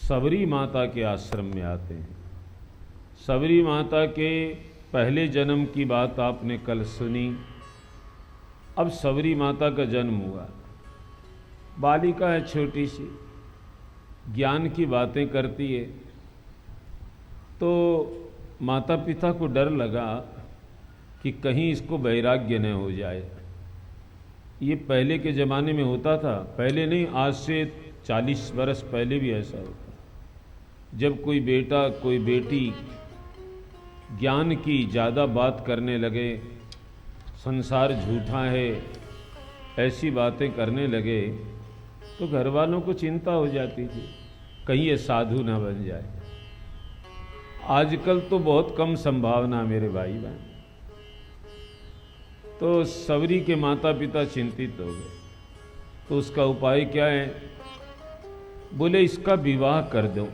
सबरी माता के आश्रम में आते हैं। सबरी माता के पहले जन्म की बात आपने कल सुनी। अब सबरी माता का जन्म हुआ। बालिका है छोटी सी, ज्ञान की बातें करती है। तो माता पिता को डर लगा कि कहीं इसको वैराग्य न हो जाए। ये पहले के ज़माने में होता था, पहले नहीं, आज से 40 बरस पहले भी ऐसा होता। जब कोई बेटा कोई बेटी ज्ञान की ज़्यादा बात करने लगे, संसार झूठा है, ऐसी बातें करने लगे, तो घर वालों को चिंता हो जाती थी कहीं ये साधु ना बन जाए। आजकल तो बहुत कम संभावना मेरे भाई बहन। तो सबरी के माता पिता चिंतित हो गए। तो उसका उपाय क्या है? बोले इसका विवाह कर दो,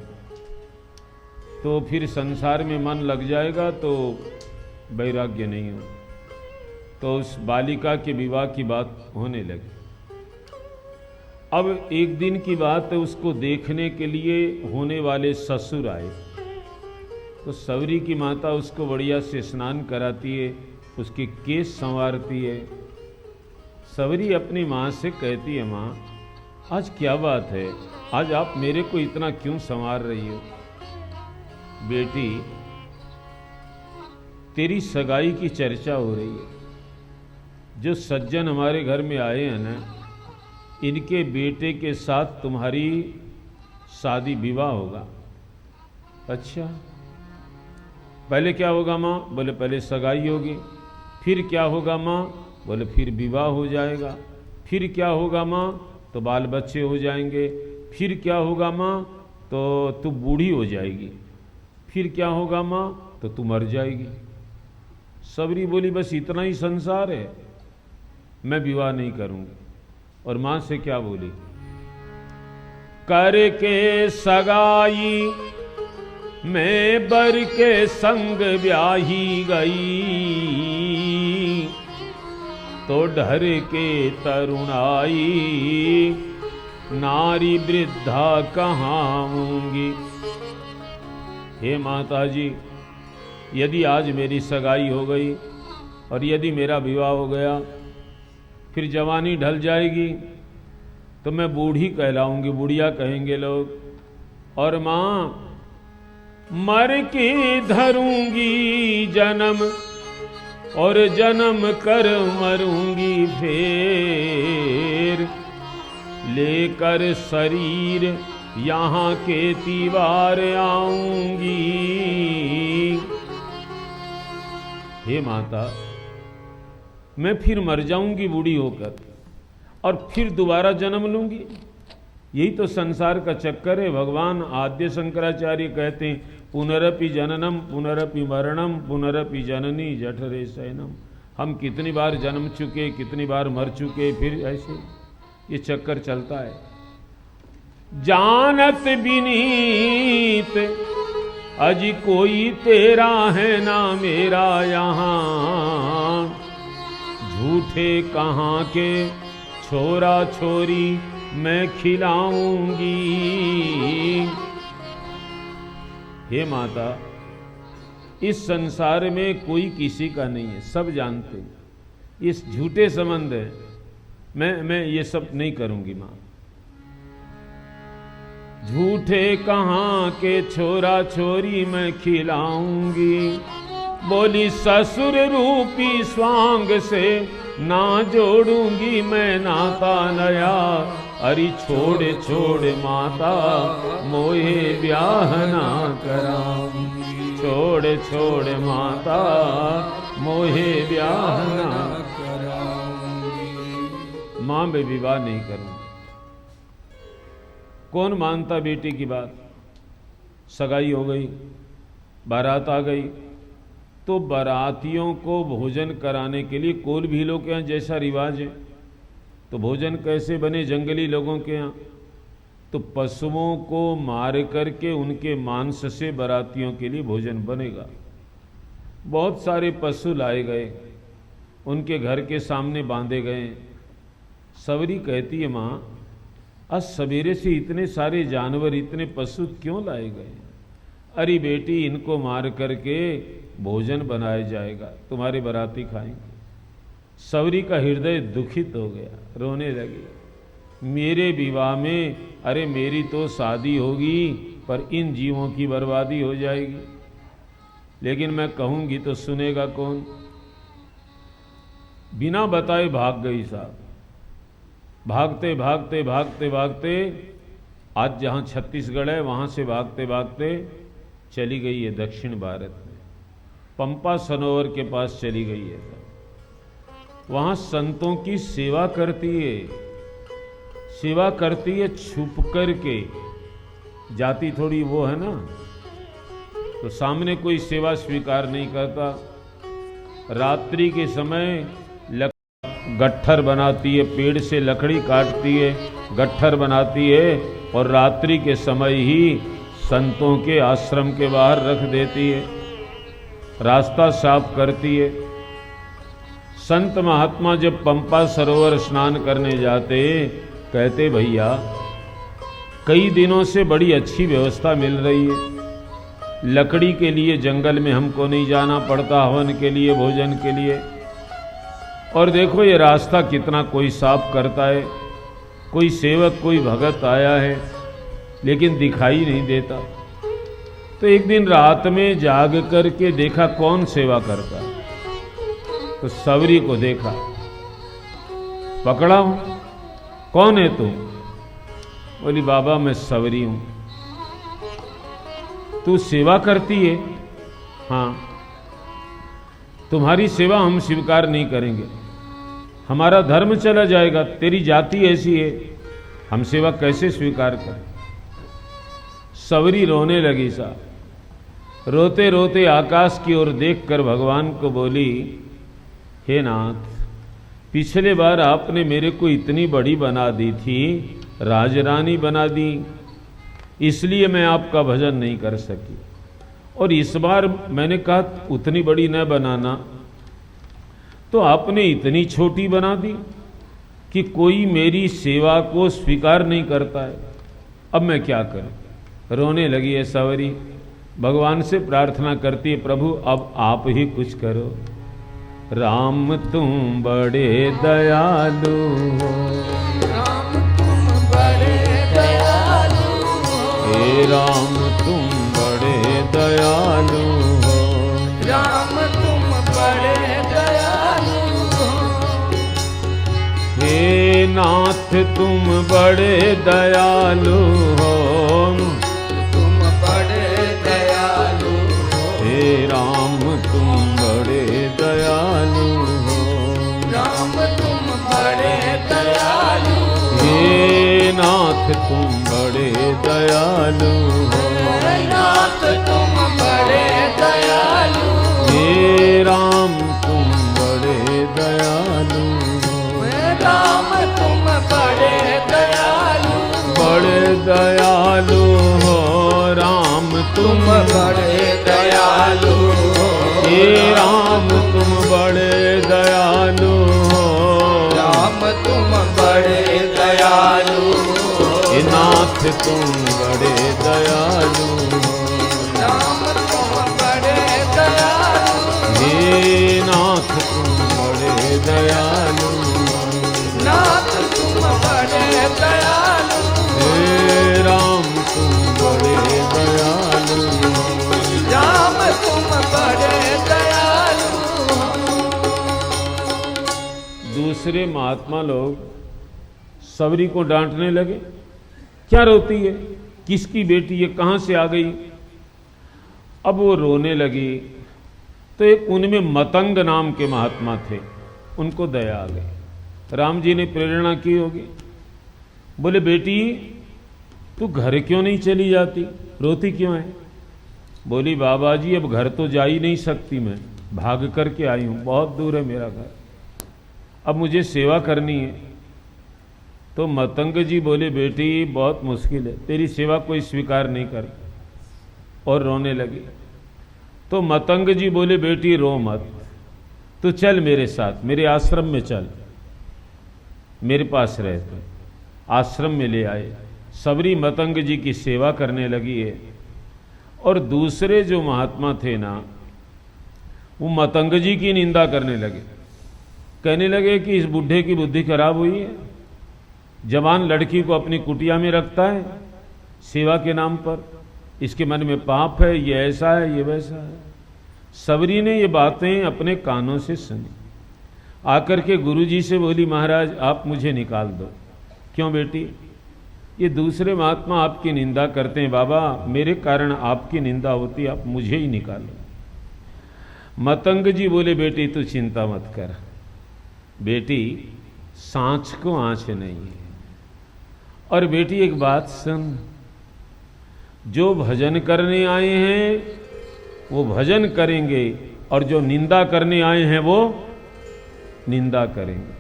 तो फिर संसार में मन लग जाएगा, तो वैराग्य नहीं हो। तो उस बालिका के विवाह की बात होने लगी। अब एक दिन की बात है, उसको देखने के लिए होने वाले ससुर आए। तो सबरी की माता उसको बढ़िया से स्नान कराती है, उसके केस संवारती है। सबरी अपनी माँ से कहती है, माँ आज क्या बात है, आज आप मेरे को इतना क्यों संवार रही हो? बेटी, तेरी सगाई की चर्चा हो रही है। जो सज्जन हमारे घर में आए हैं ना, इनके बेटे के साथ तुम्हारी शादी विवाह होगा। अच्छा, पहले क्या होगा माँ? बोले पहले सगाई होगी। फिर क्या होगा माँ? बोले फिर विवाह हो जाएगा। फिर क्या होगा माँ? तो बाल बच्चे हो जाएंगे। फिर क्या होगा माँ? तो तू बूढ़ी हो जाएगी। फिर क्या होगा माँ? तो तू मर जाएगी। सबरी बोली बस इतना ही संसार है, मैं विवाह नहीं करूंगी। और माँ से क्या बोली? करके सगाई मैं बर के संग ब्याही गई, तो ढर के तरुणाई नारी वृद्धा कहाऊंगी। हे माता जी, यदि आज मेरी सगाई हो गई और यदि मेरा विवाह हो गया, फिर जवानी ढल जाएगी तो मैं बूढ़ी कहलाऊंगी, बुढ़िया कहेंगे लोग। और माँ, मर के धरूंगी जन्म और जन्म कर मरूंगी फिर, लेकर शरीर यहाँ के दीवार आऊंगी। हे माता, मैं फिर मर जाऊंगी बूढ़ी होकर और फिर दोबारा जन्म लूंगी। यही तो संसार का चक्कर है। भगवान आद्य शंकराचार्य कहते हैं, पुनरपि जननम पुनरपि मरणम पुनरपि जननी जठरे शयनम। हम कितनी बार जन्म चुके, कितनी बार मर चुके, फिर ऐसे ये चक्कर चलता है। जानत विनीत अजी कोई तेरा है ना मेरा यहाँ, झूठे कहाँ के छोरा छोरी मैं खिलाऊंगी। हे माता, इस संसार में कोई किसी का नहीं है, सब जानते हैं। इस झूठे संबंध है, मैं ये सब नहीं करूंगी माँ। झूठे कहाँ के छोरा छोरी मैं खिलाऊंगी। बोली ससुर रूपी स्वांग से ना जोड़ूंगी मैं नाता नया, अरे छोड़ छोड़ माता मोहे ब्याह ना कराऊंगी। छोड़ छोड़ माता मोहे ब्याह ना कराऊंगी। माँ मैं विवाह नहीं करूंगी। कौन मानता बेटी की बात? सगाई हो गई, बारात आ गई, तो बारातियों को भोजन कराने के लिए कोल भीलों के यहाँ जैसा रिवाज है, तो भोजन कैसे बने जंगली लोगों के यहाँ? तो पशुओं को मार करके उनके मांस से बारातियों के लिए भोजन बनेगा। बहुत सारे पशु लाए गए, उनके घर के सामने बांधे गए। सबरी कहती है, माँ आज सवेरे से इतने सारे जानवर, इतने पशु क्यों लाए गए? अरे बेटी, इनको मार करके भोजन बनाया जाएगा, तुम्हारे बाराती खाएंगे। सवरी का हृदय दुखित हो गया, रोने लगी। मेरे विवाह में, अरे मेरी तो शादी होगी पर इन जीवों की बर्बादी हो जाएगी। लेकिन मैं कहूंगी तो सुनेगा कौन? बिना बताए भाग गई साहब। भागते भागते भागते भागते आज जहां छत्तीसगढ़ है वहां से भागते भागते चली गई है दक्षिण भारत में, पंपा सरोवर के पास चली गई है। वहां संतों की सेवा करती है, सेवा करती है छुप करके। जाति थोड़ी वो है ना, तो सामने कोई सेवा स्वीकार नहीं करता। रात्रि के समय गट्ठर बनाती है, पेड़ से लकड़ी काटती है, गट्ठर बनाती है और रात्रि के समय ही संतों के आश्रम के बाहर रख देती है, रास्ता साफ करती है। संत महात्मा जब पंपा सरोवर स्नान करने जाते, कहते भैया कई दिनों से बड़ी अच्छी व्यवस्था मिल रही है, लकड़ी के लिए जंगल में हमको नहीं जाना पड़ता, हवन के लिए, भोजन के लिए। और देखो ये रास्ता कितना कोई साफ करता है, कोई सेवक, कोई भगत आया है, लेकिन दिखाई नहीं देता। तो एक दिन रात में जाग करके देखा कौन सेवा करता है, तो सवरी को देखा, पकड़ा हूं, कौन है तू? बोली बाबा मैं सवरी हूं। तू सेवा करती है? हाँ। तुम्हारी सेवा हम स्वीकार नहीं करेंगे, हमारा धर्म चला जाएगा, तेरी जाति ऐसी है, हम सेवा कैसे स्वीकार करें? सवरी रोने लगी साहब। रोते रोते आकाश की ओर देखकर भगवान को बोली, हे नाथ, पिछले बार आपने मेरे को इतनी बड़ी बना दी थी, राजरानी बना दी, इसलिए मैं आपका भजन नहीं कर सकी। और इस बार मैंने कहा उतनी बड़ी न बनाना, तो आपने इतनी छोटी बना दी कि कोई मेरी सेवा को स्वीकार नहीं करता है। अब मैं क्या करूं? रोने लगी है सवरी, भगवान से प्रार्थना करती है, प्रभु अब आप ही कुछ करो। राम तुम बड़े दयालु हो, राम तुम बड़े दयालु हो, हे राम तुम बड़े दयालु हो, राम तुम बड़े दयालु हो, हे नाथ तुम बड़े दयालु हो, तुम बड़े दयालु हो, हे राम तुम बड़े दयालु हो, राम तुम बड़े दयालु हो, हे नाथ तुम बड़े दयालु हो, नाथ तुम बड़े दयालु हो, हे राम तुम बड़े दयालु हो, राम तुम बड़े दयालु हो, बड़े दयालु हो, राम तुम बड़े दयालु हो, हे राम तुम बड़े दयालु हो, राम तुम बड़े दयालु हो, हे नाथ तुम बड़े दयालु हो, राम तुम बड़े दयालु हो, हे नाथ तुम बड़े दयालु हो, नाथ तुम बड़े दयालु हो, हे राम तुम बड़े दयालु हो। राम तुम बड़े दयालु हो। दूसरे महात्मा लोग सवरी को डांटने लगे, क्या रोती है, किसकी बेटी है, कहां से आ गई? अब वो रोने लगी तो एक उनमें मतंग नाम के महात्मा थे, उनको दया आ गई। राम जी ने प्रेरणा की होगी, बोले बेटी तू घर क्यों नहीं चली जाती, रोती क्यों है? बोली बाबा जी अब घर तो जा ही नहीं सकती, मैं भाग करके आई हूं, बहुत दूर है मेरा घर, अब मुझे सेवा करनी है। तो मतंग जी बोले बेटी बहुत मुश्किल है, तेरी सेवा कोई स्वीकार नहीं कर, और रोने लगी। तो मतंग जी बोले बेटी रो मत, तू चल मेरे साथ, मेरे आश्रम में चल, मेरे पास रह तू। आश्रम में ले आए। सबरी मतंग जी की सेवा करने लगी है। और दूसरे जो महात्मा थे ना, वो मतंग जी की निंदा करने लगे। कहने लगे कि इस बुढ़े की बुद्धि खराब हुई है, जवान लड़की को अपनी कुटिया में रखता है सेवा के नाम पर, इसके मन में पाप है, ये ऐसा है, ये वैसा है। सबरी ने ये बातें अपने कानों से सुनी। आकर के गुरुजी से बोली, महाराज आप मुझे निकाल दो। क्यों बेटी? ये दूसरे महात्मा आपकी निंदा करते हैं। बाबा मेरे कारण आपकी निंदा होती, आप मुझे ही निकालो। मतंग जी बोले, बेटी तू चिंता मत कर, बेटी सांच को आंच नहीं है। और बेटी एक बात सुन, जो भजन करने आए हैं वो भजन करेंगे, और जो निंदा करने आए हैं वो निंदा करेंगे।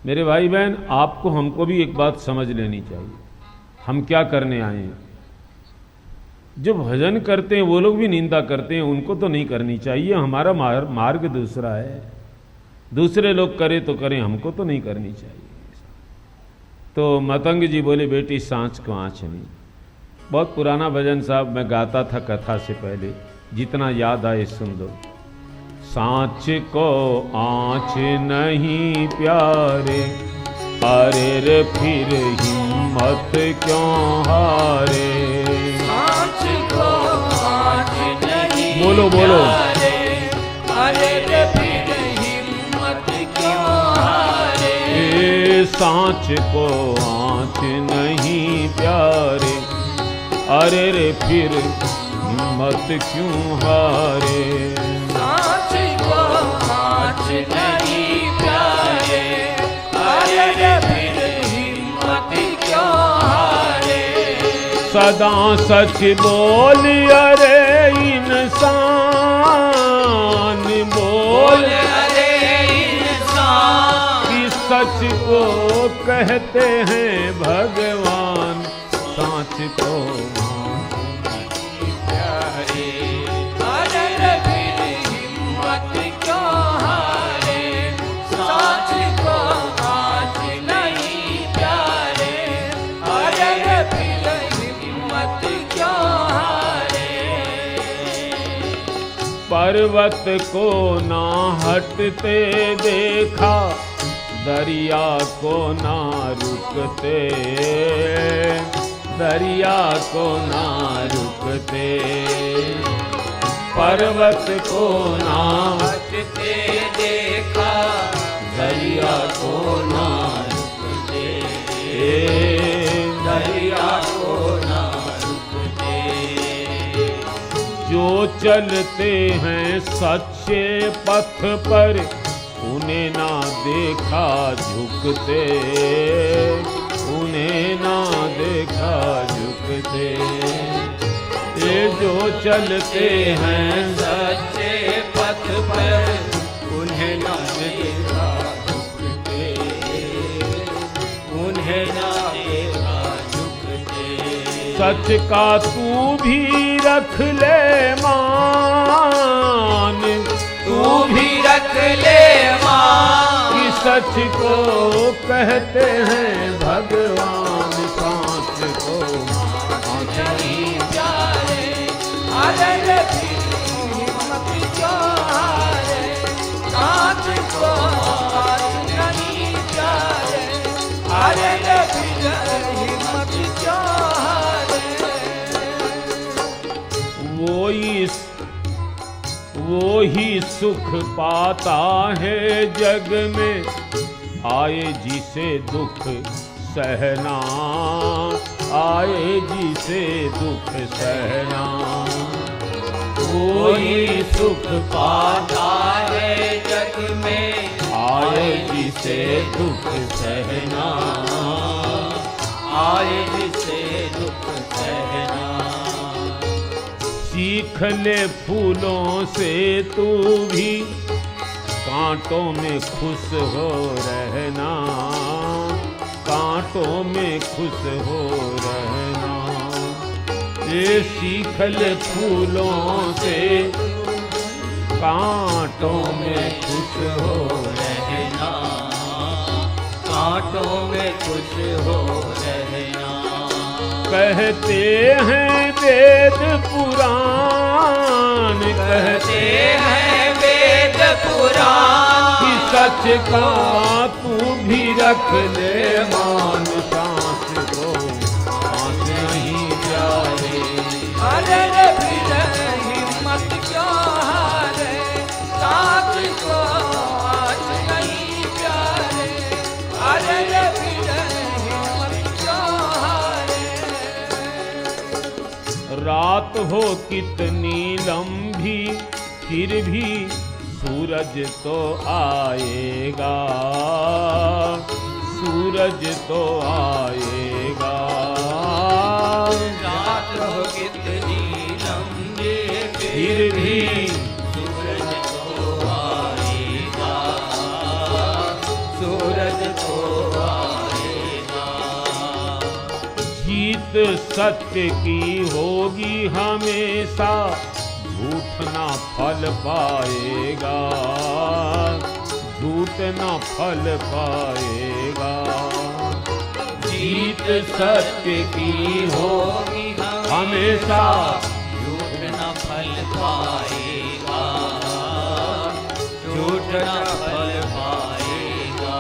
मेरे भाई बहन, आपको हमको भी एक बात समझ लेनी चाहिए, हम क्या करने आए हैं। जो भजन करते हैं वो लोग भी निंदा करते हैं, उनको तो नहीं करनी चाहिए। हमारा मार्ग दूसरा है, दूसरे लोग करें तो करें, हमको तो नहीं करनी चाहिए। तो मतंग जी बोले, बेटी सांच को आँच नहीं। बहुत पुराना भजन साहब, मैं गाता था कथा से पहले, जितना याद आए सुन लो। सांच को आँच नहीं प्यारे, अरे रे फिर हिम्मत क्यों हारे। सांच को आँच नहीं बोलो बोलो। अरे रे फिर हिम्मत क्यों हारे। ए सांच को आँच नहीं प्यारे, अरे रे फिर हिम्मत क्यों हारे। सांच को आँच नहीं प्यारे, अरे रे फिर हिम्मत क्यों हारे। सदा सच बोल अरे इंसान, बोल अरे इंसान। कि सच को कहते हैं भगवान, सांच को प्यारे, अरे रे फिर हिम्मत क्यों हारे। सांच को आँच नहीं प्यारे, अरे रे फिर हिम्मत क्यों हारे। पर्वत को ना हटते देखा, दरिया को ना रुकते, दरिया को ना रुकते। पर्वत को ना हटते देखा, दरिया को ना रुकते। दरिया को ना रुकते। जो चलते हैं सच्चे पथ पर, उन्हें ना देखा झुकते, उन्हें ना देखा झुकते। ये जो चलते हैं सच्चे पथ पर, उन्हें ना देखा झुकते, उन्हें ना देखा झुकते। सच का तू भी रख ले मान, तू भी रख ले मान। कि सच को कहते हैं भगवान, सांच को आँच नहीं प्यारे, अरे रे फिर हिम्मत क्यों हारे। सांच को आँच नहीं प्यारे, अरे रे फिर हिम्मत क्यों हारे। वो ही सुख पाता है जग में, आए जिसे दुख सहना, आए जिसे दुख सहना। वो ही सुख पाता है जग में, आए जिसे दुख सहना, आए जिसे दुख सहना। सीख ले फूलों से तू भी, कांटों में खुश हो रहना, कांटों में खुश हो रहना। ये सीख ले फूलों से, कांटों में खुश हो रहना, कांटों में खुश हो रहना। कहते हैं वेद पुराण, कहते हैं वेद पुराण कि सच का तू भी रख ले मान, सांस को सांस नहीं प्यारे। अरे रे फिर हिम्मत क्यों हारे, सांस को आज नहीं प्यारे। अरे रे फिर हिम्मत क्यों हारे। रात हो कितनी लंबी फिर भी सूरज तो आएगा, सूरज तो आएगा। रात हो कितनी लंबी फिर भी सूरज तो आएगा, सूरज तो आएगा। जीत सत्य की होगी हमेशा, झूठ ना फल पाएगा, झूठ ना फल पाएगा। जीत सत्य की होगी हमेशा, झूठ न फल पाएगा, झूठ न फल पाएगा।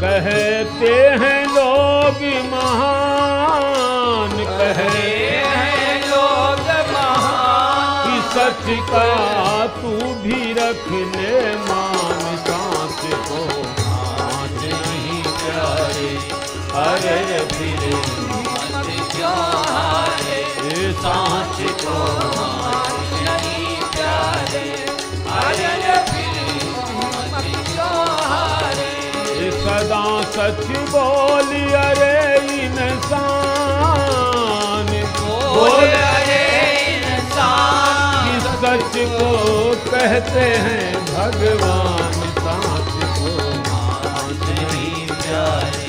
कहते हैं लोग महान, कहते हैं लोग महान, कि सच का तू भी रख ले मान, सांस को सांस नहीं प्यारे। अरे फिर हिम्मत क्यों हारे, ये सांस को आज नहीं प्यारे। अरे फिर हिम्मत क्यों हारे। ये सदा सच बोल अरे इंसान, बोल अरे इंसान, कि सच को कहते हैं भगवान, सांस को सांस नहीं प्यारे।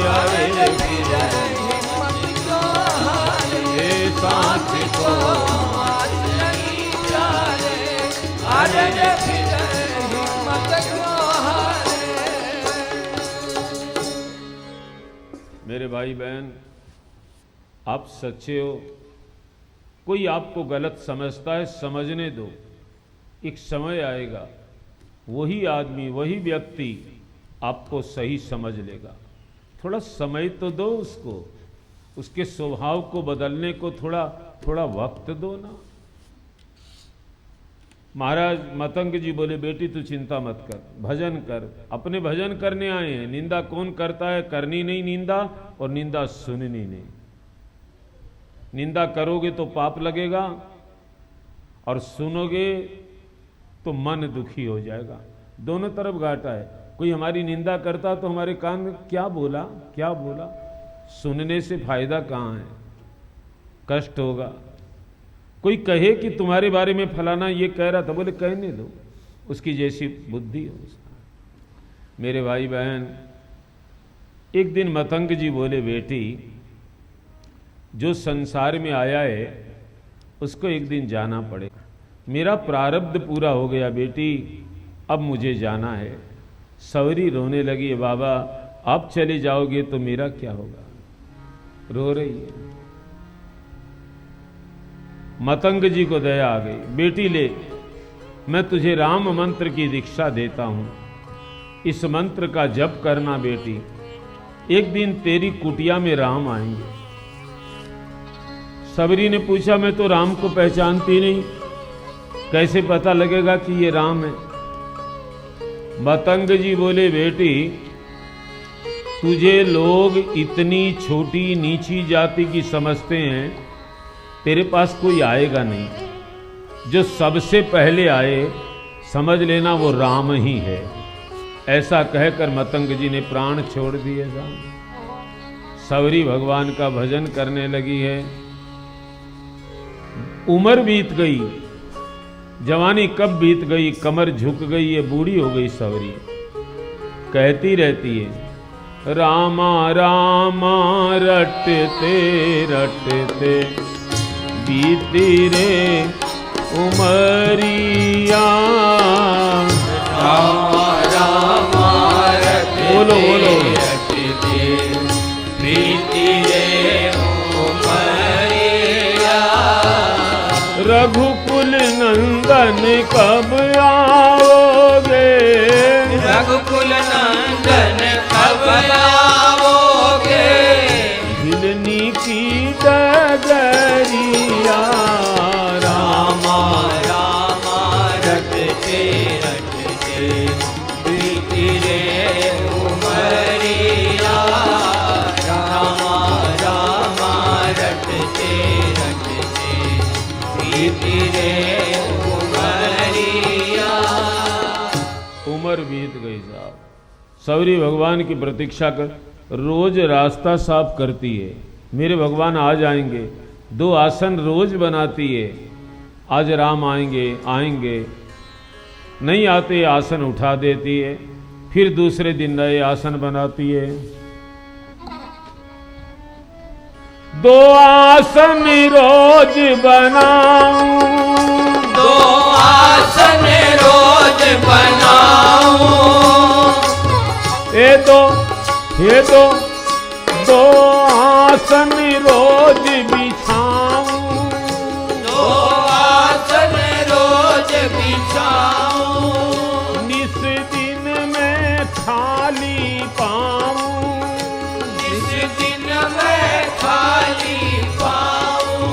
अरे फिर हिम्मत क्यों हारे, ये सांस को आज नहीं प्यारे। अरे फिर हिम्मत क्यों हारे। मेरे भाई बहन, आप सच्चे हो। कोई आपको गलत समझता है, समझने दो। एक समय आएगा, वही आदमी, वही व्यक्ति आपको सही समझ लेगा। थोड़ा समय तो दो उसको, उसके स्वभाव को बदलने को थोड़ा वक्त दो ना। महाराज मतंग जी बोले, बेटी तू चिंता मत कर, भजन कर। अपने भजन करने आए हैं। निंदा कौन करता है? करनी नहीं निंदा, और निंदा सुननी नहीं। निंदा करोगे तो पाप लगेगा, और सुनोगे तो मन दुखी हो जाएगा। दोनों तरफ घाटा है। कोई हमारी निंदा करता तो हमारे कान में क्या बोला क्या बोला, सुनने से फायदा कहाँ है, कष्ट होगा। कोई कहे कि तुम्हारे बारे में फलाना ये कह रहा था, बोले कहने दो, उसकी जैसी बुद्धि हो उसका। मेरे भाई बहन, एक दिन मतंग जी बोले, बेटी जो संसार में आया है उसको एक दिन जाना पड़ेगा। मेरा प्रारब्ध पूरा हो गया बेटी, अब मुझे जाना है। सवरी रोने लगी, बाबा आप चले जाओगे तो मेरा क्या होगा, रो रही है। मतंग जी को दया आ गई, बेटी ले, मैं तुझे राम मंत्र की दीक्षा देता हूं, इस मंत्र का जप करना बेटी, एक दिन तेरी कुटिया में राम आएंगे। सबरी ने पूछा, मैं तो राम को पहचानती नहीं, कैसे पता लगेगा कि ये राम है? मतंग जी बोले, बेटी तुझे लोग इतनी छोटी नीची जाति की समझते हैं, तेरे पास कोई आएगा नहीं। जो सबसे पहले आए समझ लेना वो राम ही है। ऐसा कहकर मतंग जी ने प्राण छोड़ दिए। सवरी भगवान का भजन करने लगी है। उम्र बीत गई, जवानी कब बीत गई, कमर झुक गई, ये बूढ़ी हो गई सवरी। कहती रहती है, रामा रामा रटते रटते बीती रे उमरिया, रामा रामा रटते बोलो बोलो। रटते प्रीति रे उमरिया। रघुकुल नंदन कब आओगे, रघुकुल नंदन कब आओगे। झिलनी की डगरिया रामा रामा रटते रटते प्रीति रे उमरिया। रामा रामा रटते रटते प्रीति रे उमरिया। उम्र बीत गई साहब। सवरी भगवान की प्रतीक्षा कर रोज रास्ता साफ करती है, मेरे भगवान आ जाएंगे। 2 आसन रोज बनाती है, आज राम आएंगे आएंगे, नहीं आते आसन उठा देती है, फिर दूसरे दिन नए आसन बनाती है। 2 आसन रोज बनाऊं, 2 आसन रोज बनाऊं। ये तो 2 आसन रोज बिछाऊं, 2 आसन रोज बिछाऊं। निस दिन में खाली पाऊं, जिस दिन मैं खाली पाऊं।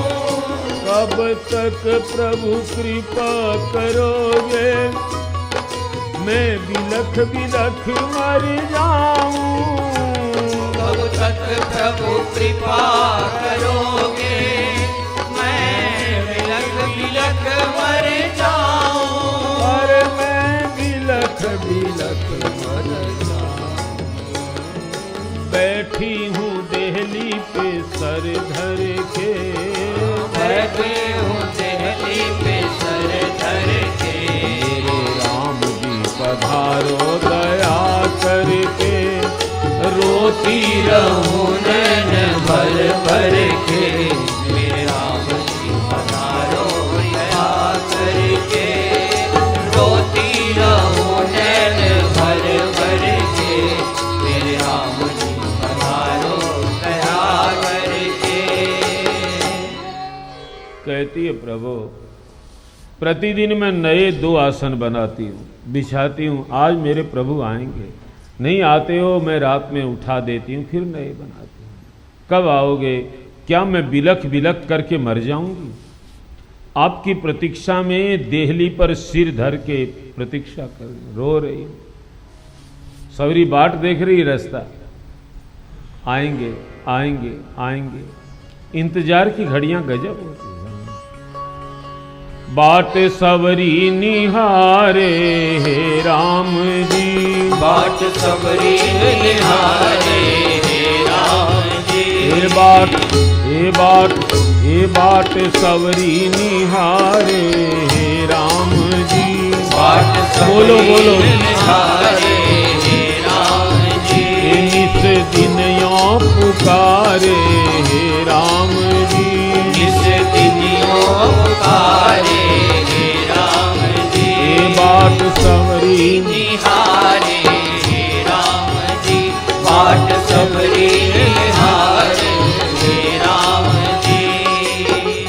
कब तक प्रभु कृपा करोगे, मैं बिलख बिलख मर जाऊं। कब तक प्रभु कृपा करोगे, मैं बिलख बिलख मर जाऊं। और मैं बिलख बिलख मर जाऊं। बैठी हूँ देहली पे सर धर के, बैठे हूँ देहली पे सर धर के। मेरे राम जी पधारो दया करके, रोती रहूं नैन भर भर के। मेरे राम जी पधारो दया करके, रोती रहूं नैन भर भर के। मेरे राम जी पधारो दया करके। कहती है प्रभु प्रतिदिन मैं नए 2 आसन बनाती हूँ, बिछाती हूँ, आज मेरे प्रभु आएंगे, नहीं आते हो मैं रात में उठा देती हूँ, फिर नए बनाती हूँ। कब आओगे, क्या मैं बिलख बिलख करके मर जाऊंगी? आपकी प्रतीक्षा में देहली पर सिर धर के प्रतीक्षा कर रो रही हूँ। सवरी बाट देख रही रास्ता, आएंगे आएंगे आएंगे, इंतजार की घड़ियां गजब होती हैं। बाट सवरी निहारे हे राम जी, बाट सबरी निहारे हे राम जी। हे बाट सवरी निहारे हे राम जी। बाट बोलो बोलो। निहारे हे राम जी। निस दिन यो पुकारे हे राम जी। निस दिन यो पुकारे हे राम जी। बाट सवरी निहारे हे राम जी। बाट सबरी निहारे हे राम जी।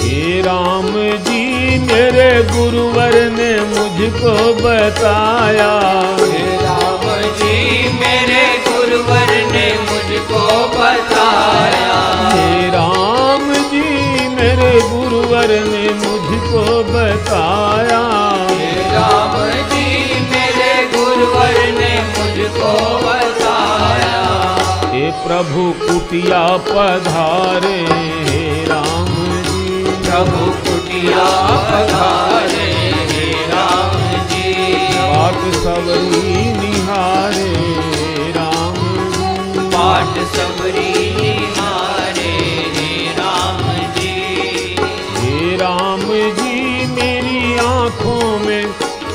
हे राम जी मेरे गुरुवर ने मुझको बताया, हे राम जी मेरे गुरुवर ने मुझको बताया। हे राम जी मेरे गुरुवर ने मुझको बताया। हे राम जी मेरे गुरुवर ने मुझको बताया। हे प्रभु कुटिया पधारे हे राम जी। प्रभु कुटिया पधारे हे राम जी। बाट सवरी निहारे राम जी। बाट सबरी निहारे हे राम जी। हे राम जी मेरी आंखों में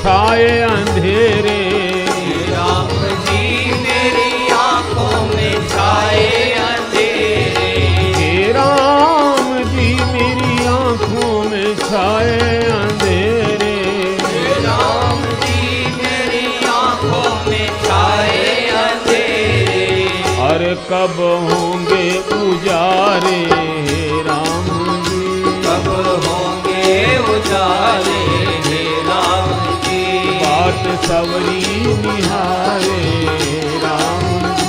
छाए अंधेरे। हे राम जी मेरी आंखों में छाए अंधेरे। हे राम जी मेरी आंखों में छाए अंधेरे। हे राम जी मेरी आंखों में छाए अंधेरे। कब होंगे उजारे हे राम जी, कब होंगे उजाले हे राम जी, बाट सवरी निहारे हे राम जी,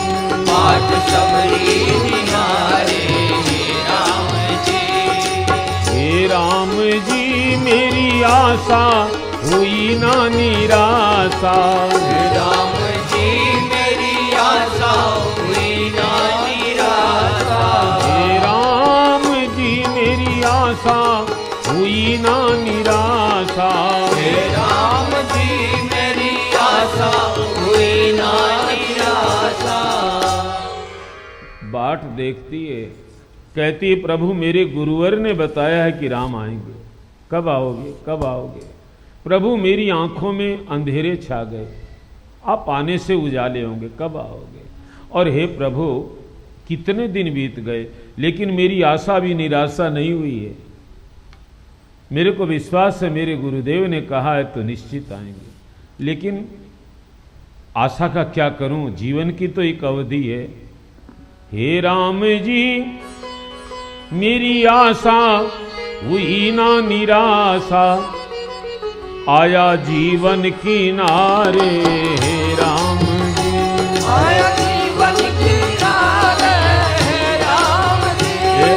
बाट सबरी निहारे हे राम जी, हे राम जी मेरी आशा हुई ना निराशा, हे राम जी मेरी आशा हुई ना निराशा, हे राम जी मेरी आशा हुई ना निराशा, हे राम जी मेरी आशा हुई ना निराशा। बाट देखती है, कहती है प्रभु मेरे गुरुवर ने बताया है कि राम आएंगे, कब आओगे कब आओगे। प्रभु मेरी आंखों में अंधेरे छा गए, आप आने से उजाले होंगे, कब आओगे। और हे प्रभु कितने दिन बीत गए लेकिन मेरी आशा भी निराशा नहीं हुई है। मेरे को विश्वास है मेरे गुरुदेव ने कहा है तो निश्चित आएंगे, लेकिन आशा का क्या करूं, जीवन की तो एक अवधि है। हे राम जी मेरी आशा हुई ना निराशा, आया जीवन किनारे हे राम जी, आया जीवन किनारे हे राम जी, हे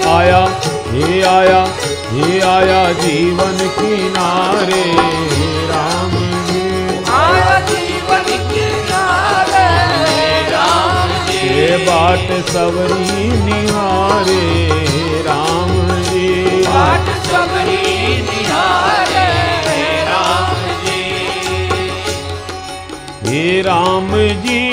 आया जीवन किनारे हे राम जी, आया जीवन किनारे हे राम जी, हे बाट सवरी निहारे हे राम जी, बाट सबरी निहारे हे राम जी, हे राम जी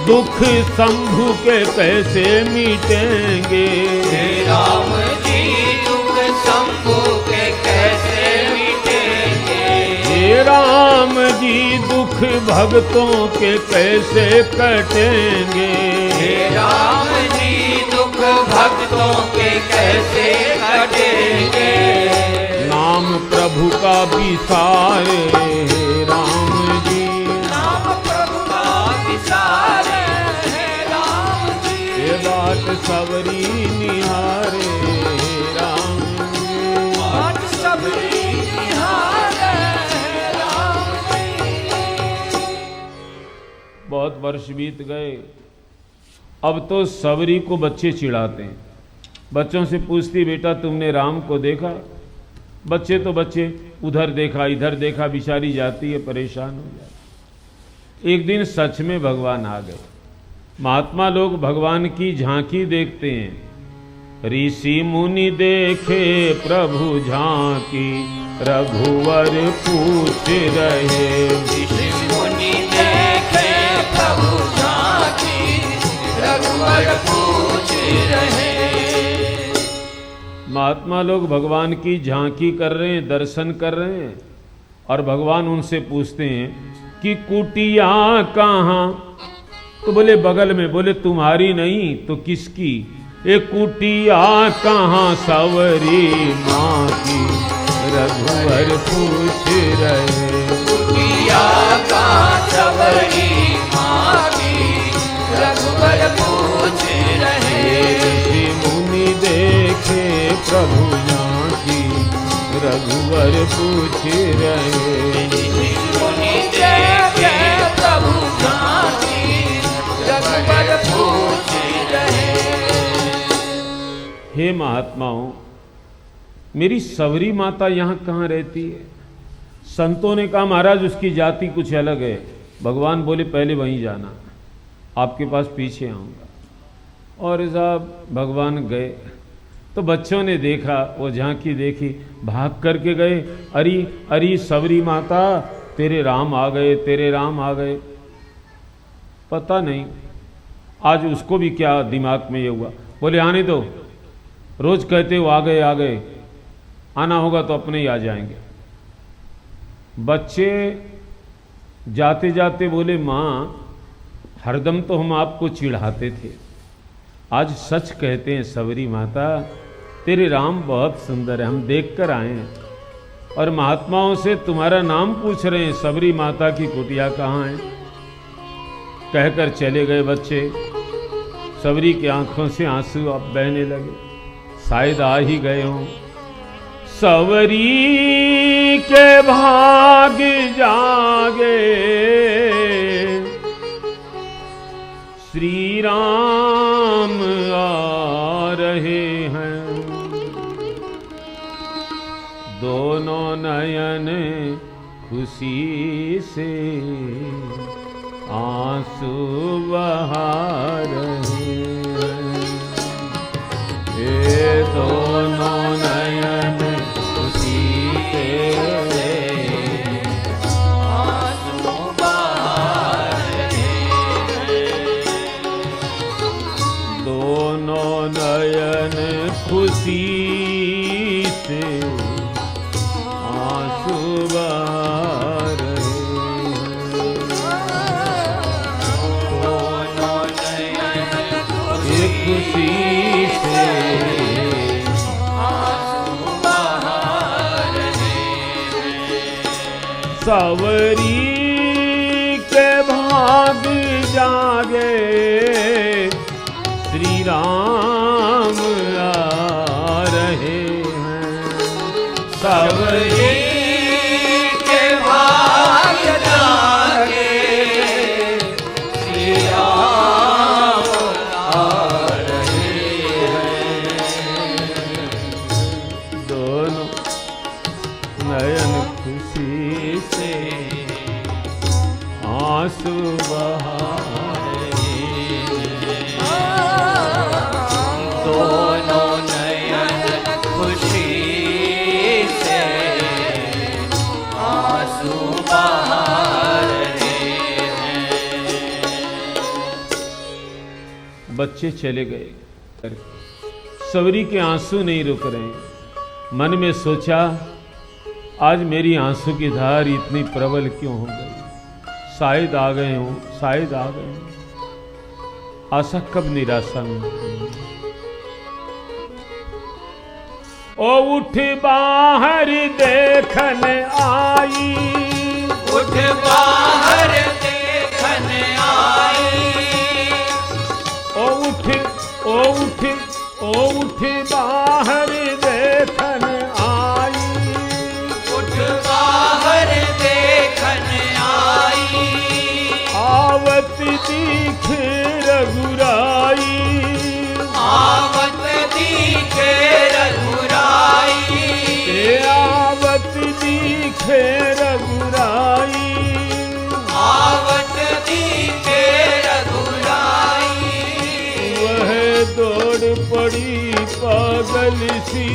दुख शंभु के कैसे मिटेंगे, हे राम जी दुख शंभु के कैसे मिटेंगे, हे राम जी दुख भक्तों के कैसे कटेंगे, हे राम जी दुख भक्तों के कैसे कटेंगे, नाम प्रभु का विसारे हे राम जी, नाम प्रभु का विसारे हे राम जी, हे बाट सवरी निहारे हे राम जी, बाट सबरी निहारे हे राम जी। बहुत वर्ष बीत गए। अब तो सवरी को बच्चे चिढ़ाते हैं, बच्चों से पूछती बेटा तुमने राम को देखा। बच्चे तो बच्चे, उधर देखा इधर देखा, बिचारी जाती है परेशान हो जाती। एक दिन सच में भगवान आ गए। महात्मा लोग भगवान की झांकी देखते हैं। ऋषि मुनि देखे प्रभु झांकी, रघुवर पूछ रहे, ऋषि मुनि देखे प्रभु झांकी, रघुवर पूछ रहे। महात्मा लोग भगवान की झांकी कर रहे हैं, दर्शन कर रहे हैं, और भगवान उनसे पूछते हैं कि कुटिया कहाँ। तो बोले बगल में। बोले तुम्हारी नहीं तो किसकी। एक कुटिया कहाँ सवरी माँ की, रघुवर पूछ रहे। कुटिया कहाँ सवरी माँ की, रघुवर पूछ रहे। ऋषि मुनि देखे प्रभु झांकी, रघुवर पूछ रहे। ऋषि मुनि देखे प्रभु झांकी, रघुवर पूछ रहे। हे महात्माओं, मेरी सवरी माता यहाँ कहाँ रहती है। संतों ने कहा महाराज उसकी जाति कुछ अलग है। भगवान बोले पहले वहीं जाना, आपके पास पीछे आऊँगा। और साहब भगवान गए तो बच्चों ने देखा, वो झांकी देखी, भाग करके गए। अरे अरे सवरी माता तेरे राम आ गए, तेरे राम आ गए। पता नहीं आज उसको भी क्या दिमाग में ये हुआ। बोले आने दो, रोज कहते हो आ गए आ गए, आना होगा तो अपने ही आ जाएंगे। बच्चे जाते जाते बोले माँ हरदम तो हम आपको चिढ़ाते थे, आज सच कहते हैं सवरी माता तेरे राम बहुत सुंदर है, हम देख कर आए हैं। और महात्माओं से तुम्हारा नाम पूछ रहे हैं, सवरी माता की कुटिया कहाँ है। कहकर चले गए बच्चे। सबरी की आंखों से आंसू अब बहने लगे, शायद आ ही गए हों। सबरी के भाग जागे, श्री राम आ रहे हैं। दोनों नयन खुशी से आंसू बहा रहे हैं। ये दोनों नयन खुशी से आंसू बहा रहे हैं। दोनों नयन खुशी से आंसू बहा खुशी से आंसू बहा रहे हैं। सवरी के भाग जागे, श्री राम आ रहे हैं। सवरी के भाग जागे, श्री राम आ रहे हैं। दोनों नयन खुशी से आंसू बहा रहे हैं। दोनों नयन खुशी से आंसू बहा रहे हैं। बच्चे चले गए, सबरी के आंसू नहीं रुक रहे। मन में सोचा, आज मेरी आंसू की धार इतनी प्रबल क्यों हो गई? शायद आ गए हों, शायद आ गए हों। आशा कब निराशा में। ओ उठ बाहर देखन आई, उठ बाहर देखन आई। ओ उठ, ओ उठ, ओ उठ बाहर देखन आई। उठ बाहर देखन आई। आवत दिख रघुराई, आवत दिखे रघुराई। आवत दिखे रघुराई। आवत दिखे रघुराई। वह दौड़ पड़ी पागल सी,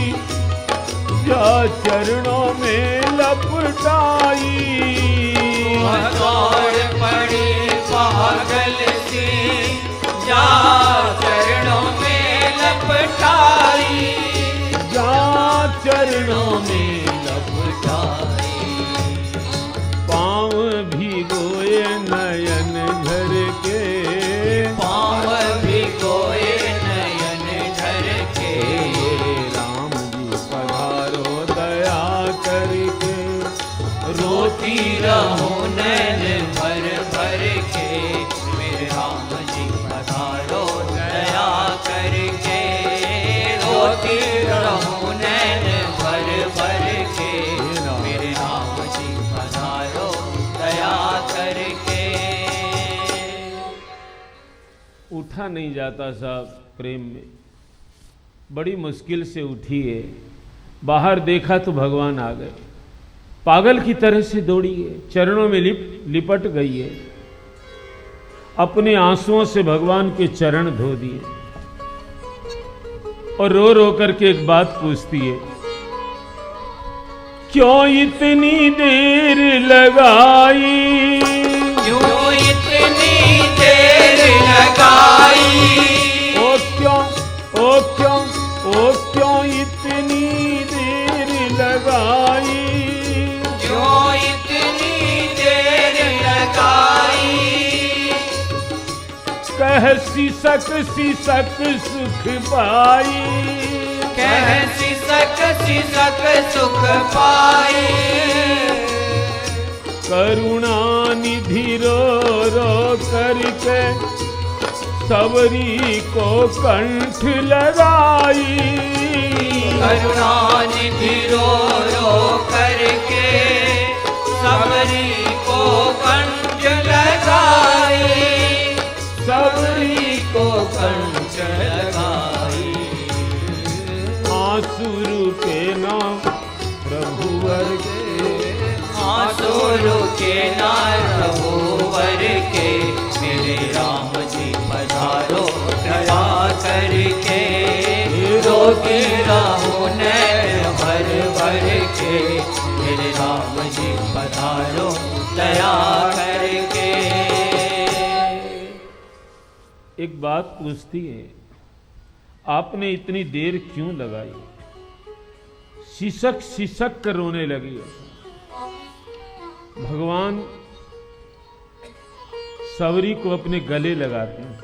जा चरणों में लपटाई। वह दौड़ पड़ी पागल सी, जा चरणों में लपटाई। जा चरणों में लपटाई। पाँव भिगोए नयन झर के, पाँव भिगोए नयन झर के। राम जी पधारो दया करके। रोती रहूं नैन भर भर के, मेरे राम जी पधारो दया करके। रोती रहूं नैन भर भर के, मेरे राम जी पधारो दया करके। उठा नहीं जाता साहब प्रेम में, बड़ी मुश्किल से उठी है। बाहर देखा तो भगवान आ गए, पागल की तरह से दौड़ी है, चरणों में लिपट गई है। अपने आंसुओं से भगवान के चरण धो दिए और रो रो करके एक बात पूछती है, क्यों इतनी देर लगाई? क्यों इतनी देर लगाई? ओ क्यों, ओ क्यों, ओ क्यों इतनी देर लगाई? क्यों इतनी देर लगाई? कह सिसक सिसक सुख पाई। कह सिसक सिसक सुख पाई। करुणा निधि रो रो करके सबरी को कंठ लगाई। करुणा निधि रो रो करके सबरी को कंठ लगाई। सबरी को कंठ लगाई। आंसू रूपे नाम प्रभुवर के। आंसू रूपे नाम प्रभुवर के। मेरे राम जी पधारो दया करके। रोगी राहु नैन भर भर के। मेरे राम जी पधारो दया करके। एक बात पूछती है, आपने इतनी देर क्यों लगाई? सिसक सिसक कर रोने लगी। भगवान सबरी को अपने गले लगाते हैं।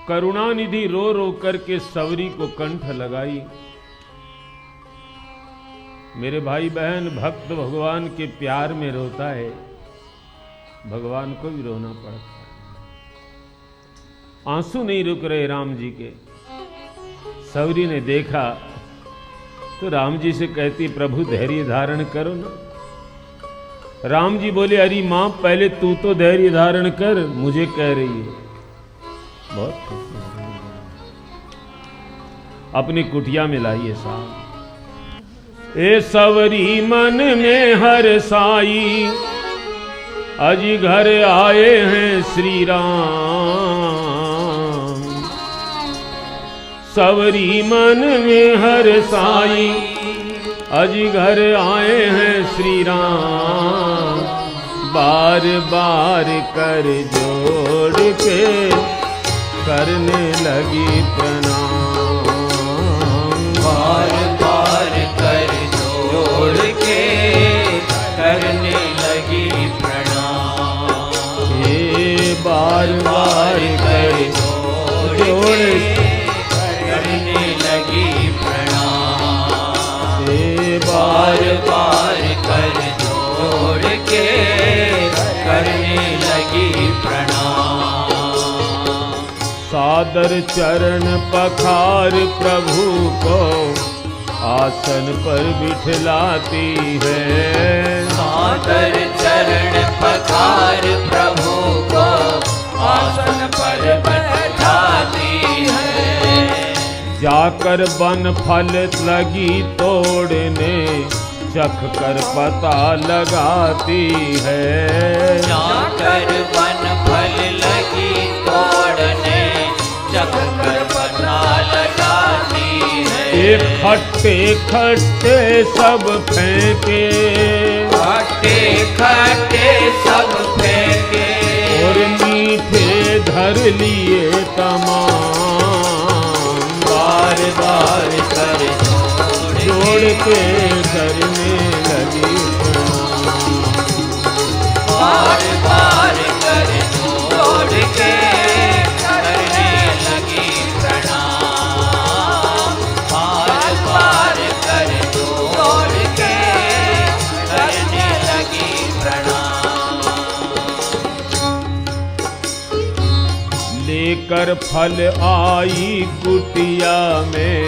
करुणानिधि रो रो करके सबरी को कंठ लगाई। मेरे भाई बहन, भक्त भगवान के प्यार में रोता है, भगवान को भी रोना पड़ता है। आंसू नहीं रुक रहे राम जी के। सबरी ने देखा तो राम जी से कहती, प्रभु धैर्य धारण करो ना। राम जी बोले, अरे मां पहले तू तो धैर्य धारण कर, मुझे कह रही है। बहुत खुश अपनी कुटिया में लाइए साहब। ए सबरी मन में हर साई, अजी घर आए हैं श्री राम। सबरी मन में हर साई, अजी घर आए हैं श्री राम। बार बार कर जोड़ के करने लगी प्रणाम। बार बार कर जोड़ के करने लगी प्रणाम। हे बार बार कर जोड़ करने लगी प्रणाम। हे बार बार कर जोड़ के करने लगी प्रणाम। सादर चरण पखार प्रभु को आसन पर बिठलाती है। सादर चरण पखार प्रभु को आसन पर बिठाती है। जाकर वन फल लगी तोड़ने, चख कर पता लगाती है। जाकर वन फल लगी तोड़ने, चख कर पता लगाती है। ये खट्टे खट्टे सब फेंके, खट्टे खट्टे सब फेंके। और मीठे धर लिए तमाम। बार बार कर जोड़ के करने लगी प्रणाम। बार बार कर जोड़ के करने लगी प्रणाम। बार बार कर जोड़ के करने लगी प्रणाम। लेकर फल आई कुटिया में,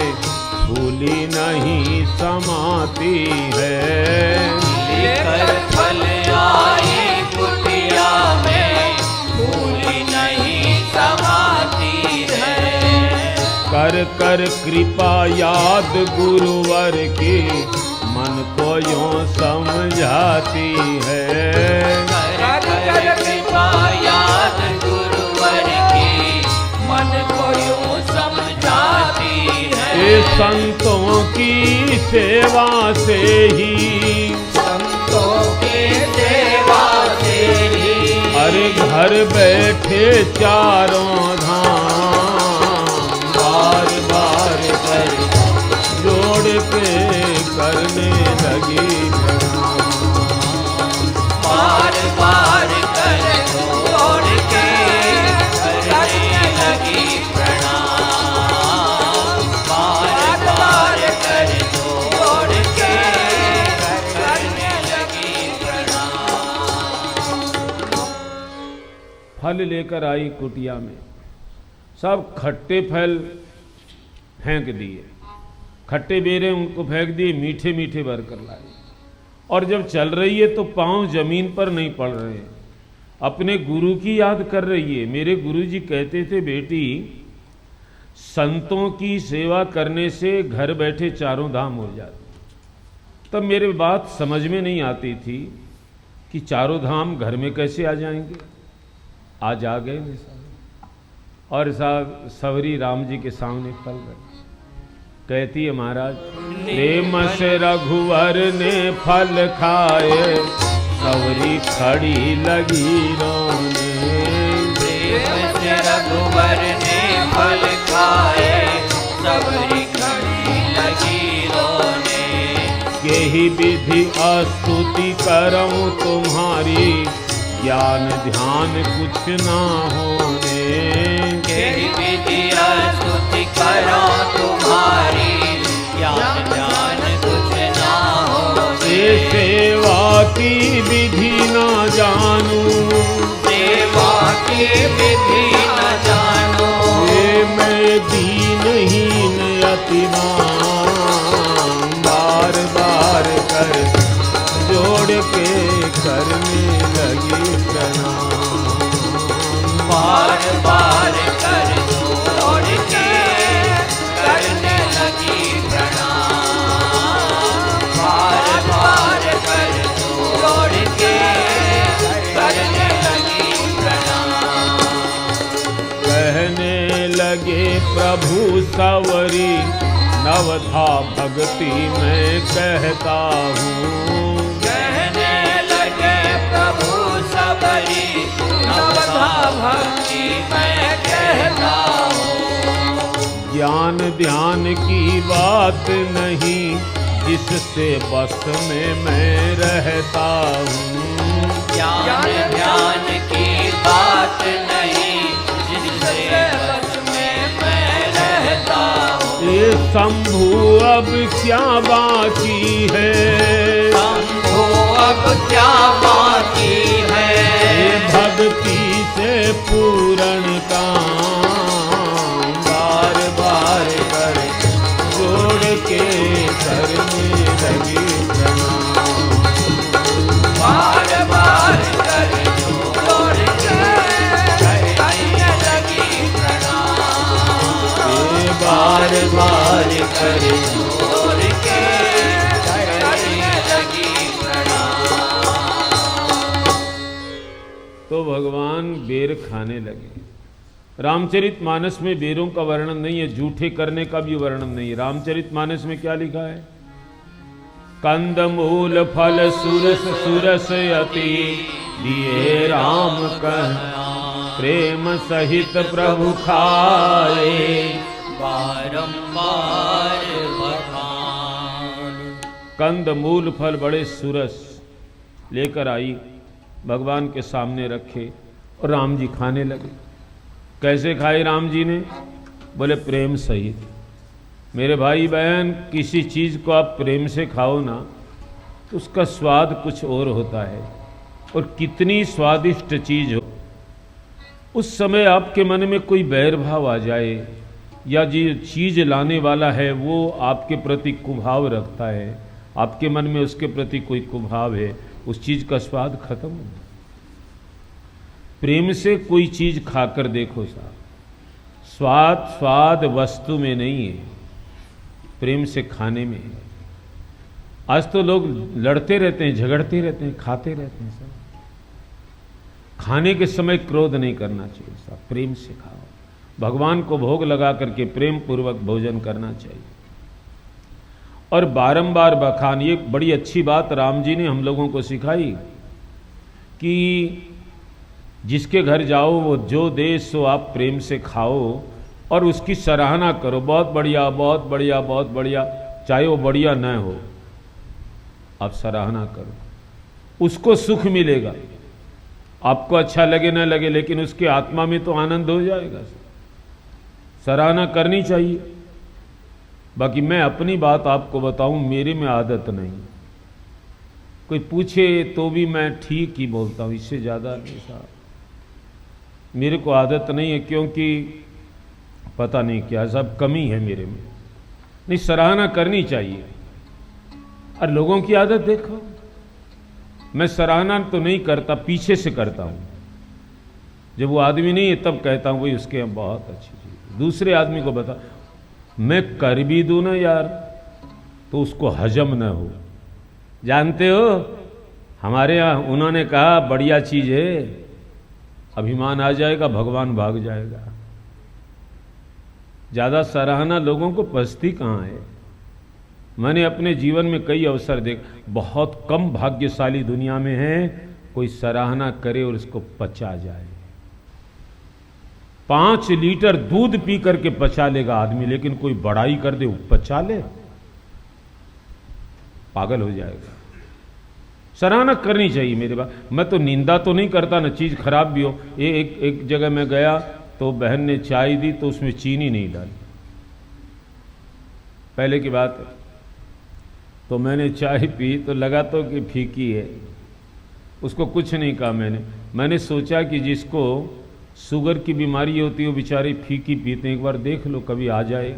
फूली नहीं समाती है। लेकर फल आई कुटिया में, फूली नहीं समाती है। कर कर कृपा याद गुरुवर की, मन को यूं समझाती है। कर कर कृपा याद गुरुवर की, मन को यूं समझाती है। ये संतों की सेवा से ही, संतों की सेवा से ही, अरे घर बैठे चारों धाम। बार बार कर जोड़ के करने लगी प्रणाम। बार बार कर जोड़ के करने लगी प्रणाम। बार बार कर जोड़ के करने लगी प्रणाम। फल फल लेकर आई कुटिया में, सब खट्टे फल फेंक दिए, खट्टे बेरे उनको फेंक दिए, मीठे मीठे भर कर लाई। और जब चल रही है तो पांव जमीन पर नहीं पड़ रहे, अपने गुरु की याद कर रही है। मेरे गुरुजी कहते थे, बेटी संतों की सेवा करने से घर बैठे चारों धाम हो जाते। तब मेरे बात समझ में नहीं आती थी कि चारों धाम घर में कैसे आ जाएंगे। आज आ गए मेरे साथ। और साहब सवरी राम जी के सामने फल रहे। कहती है, महाराज प्रेम से रघुवर ने फल खाए, सवरी खड़ी लगी रोने। प्रेम से रघुवर ने फल खाए, सवरी खड़ी लगी रोने। यही विधि स्तुति करऊं तुम्हारी, ज्ञान ध्यान कुछ ना होने। यही विधि स्तुति करो तुम्हारी, ज्ञान ध्यान कुछ ना होने। ये सेवा की विधि ना जानूं, सेवा की विधि न जानो। ये मैं दीनहीन यतीमान, बार बार कर जोड़ के करने लगी प्रणाम। बार बार कर जोड़ के करने लगी प्रणाम। बार बार कर जोड़ के करने लगी प्रणाम। कहने लगे प्रभु सवरी, नवधा भक्ति मैं कहता हूँ। कहने लगे प्रभु सबरी, नवधा भक्ति मैं कहता हूँ। ज्ञान ध्यान की बात नहीं, जिससे बस में मैं रहता हूँ। ज्ञान ध्यान की बात नहीं, जिससे बस में मैं रहता हूँ। ये शंभु अब क्या बाकी है, शंभु अब क्या बाकी है। ये भक्ति से पूर्ण काम, बार बार कर जोड़ के करने लगी प्रणाम। बार बार कर जोड़ के करने लगी प्रणाम। ये बार बार कर जोड़ के करने लगी प्रणाम। तो भगवान बेर खाने लगे। रामचरितमानस में बेरों का वर्णन नहीं है, जूठे करने का भी वर्णन नहीं है। रामचरितमानस में क्या लिखा है? कंद मूल फल सुरस सुरस यति, दिए राम कह प्रेम सहित प्रभु खाए। बारंबार बखान। कंद मूल फल बड़े सुरस लेकर आई, भगवान के सामने रखे और राम जी खाने लगे। कैसे खाए राम जी ने? बोले प्रेम सहित। मेरे भाई बहन, किसी चीज़ को आप प्रेम से खाओ ना तो उसका स्वाद कुछ और होता है। और कितनी स्वादिष्ट चीज़ हो, उस समय आपके मन में कोई बैर भाव आ जाए, या जो चीज़ लाने वाला है वो आपके प्रति कुभाव रखता है, आपके मन में उसके प्रति कोई कुभाव है, उस चीज़ का स्वाद खत्म हो। प्रेम से कोई चीज़ खाकर देखो साहब, स्वाद वस्तु में नहीं है, प्रेम से खाने में है। आज तो लोग लड़ते रहते हैं, झगड़ते रहते हैं, खाते रहते हैं सब। खाने के समय क्रोध नहीं करना चाहिए साहब, प्रेम से खाओ। भगवान को भोग लगा करके प्रेम पूर्वक भोजन करना चाहिए। और बारंबार बखान, ये बड़ी अच्छी बात राम जी ने हम लोगों को सिखाई कि जिसके घर जाओ वो जो दे सो आप प्रेम से खाओ और उसकी सराहना करो। बहुत बढ़िया, बहुत बढ़िया, बहुत बढ़िया, चाहे वो बढ़िया न हो, आप सराहना करो, उसको सुख मिलेगा। आपको अच्छा लगे न लगे, लेकिन उसके आत्मा में तो आनंद हो जाएगा। सराहना करनी चाहिए। बाकी मैं अपनी बात आपको बताऊं, मेरे में आदत नहीं। कोई पूछे तो भी मैं ठीक ही बोलता हूं, इससे ज़्यादा नहीं साहब। मेरे को आदत नहीं है, क्योंकि पता नहीं क्या सब कमी है मेरे में। नहीं, सराहना करनी चाहिए। और लोगों की आदत देखो, मैं सराहना तो नहीं करता, पीछे से करता हूं। जब वो आदमी नहीं है तब कहता हूं भाई उसके बहुत अच्छी चीज। दूसरे आदमी को बता, मैं कर भी दूं ना यार तो उसको हजम न हो। जानते हो हमारे यहां उन्होंने कहा बढ़िया चीज है, अभिमान आ जाएगा भगवान भाग जाएगा। ज्यादा सराहना लोगों को पचती कहां है। मैंने अपने जीवन में कई अवसर देख, बहुत कम भाग्यशाली दुनिया में है कोई सराहना करे और इसको पचा जाए। 5 लीटर दूध पी करके पचा लेगा आदमी, लेकिन कोई बड़ाई कर दे पचा ले, पागल हो जाएगा। सराहना करनी चाहिए मेरे बात। मैं तो निंदा तो नहीं करता ना, चीज खराब भी हो। एक जगह मैं गया तो बहन ने चाय दी तो उसमें चीनी नहीं डाली, पहले की बात है। तो मैंने चाय पी तो लगा तो कि फीकी है, उसको कुछ नहीं कहा। मैंने सोचा कि जिसको शुगर की बीमारी होती है वो बेचारे फीकी पीते हैं, एक बार देख लो कभी आ जाए,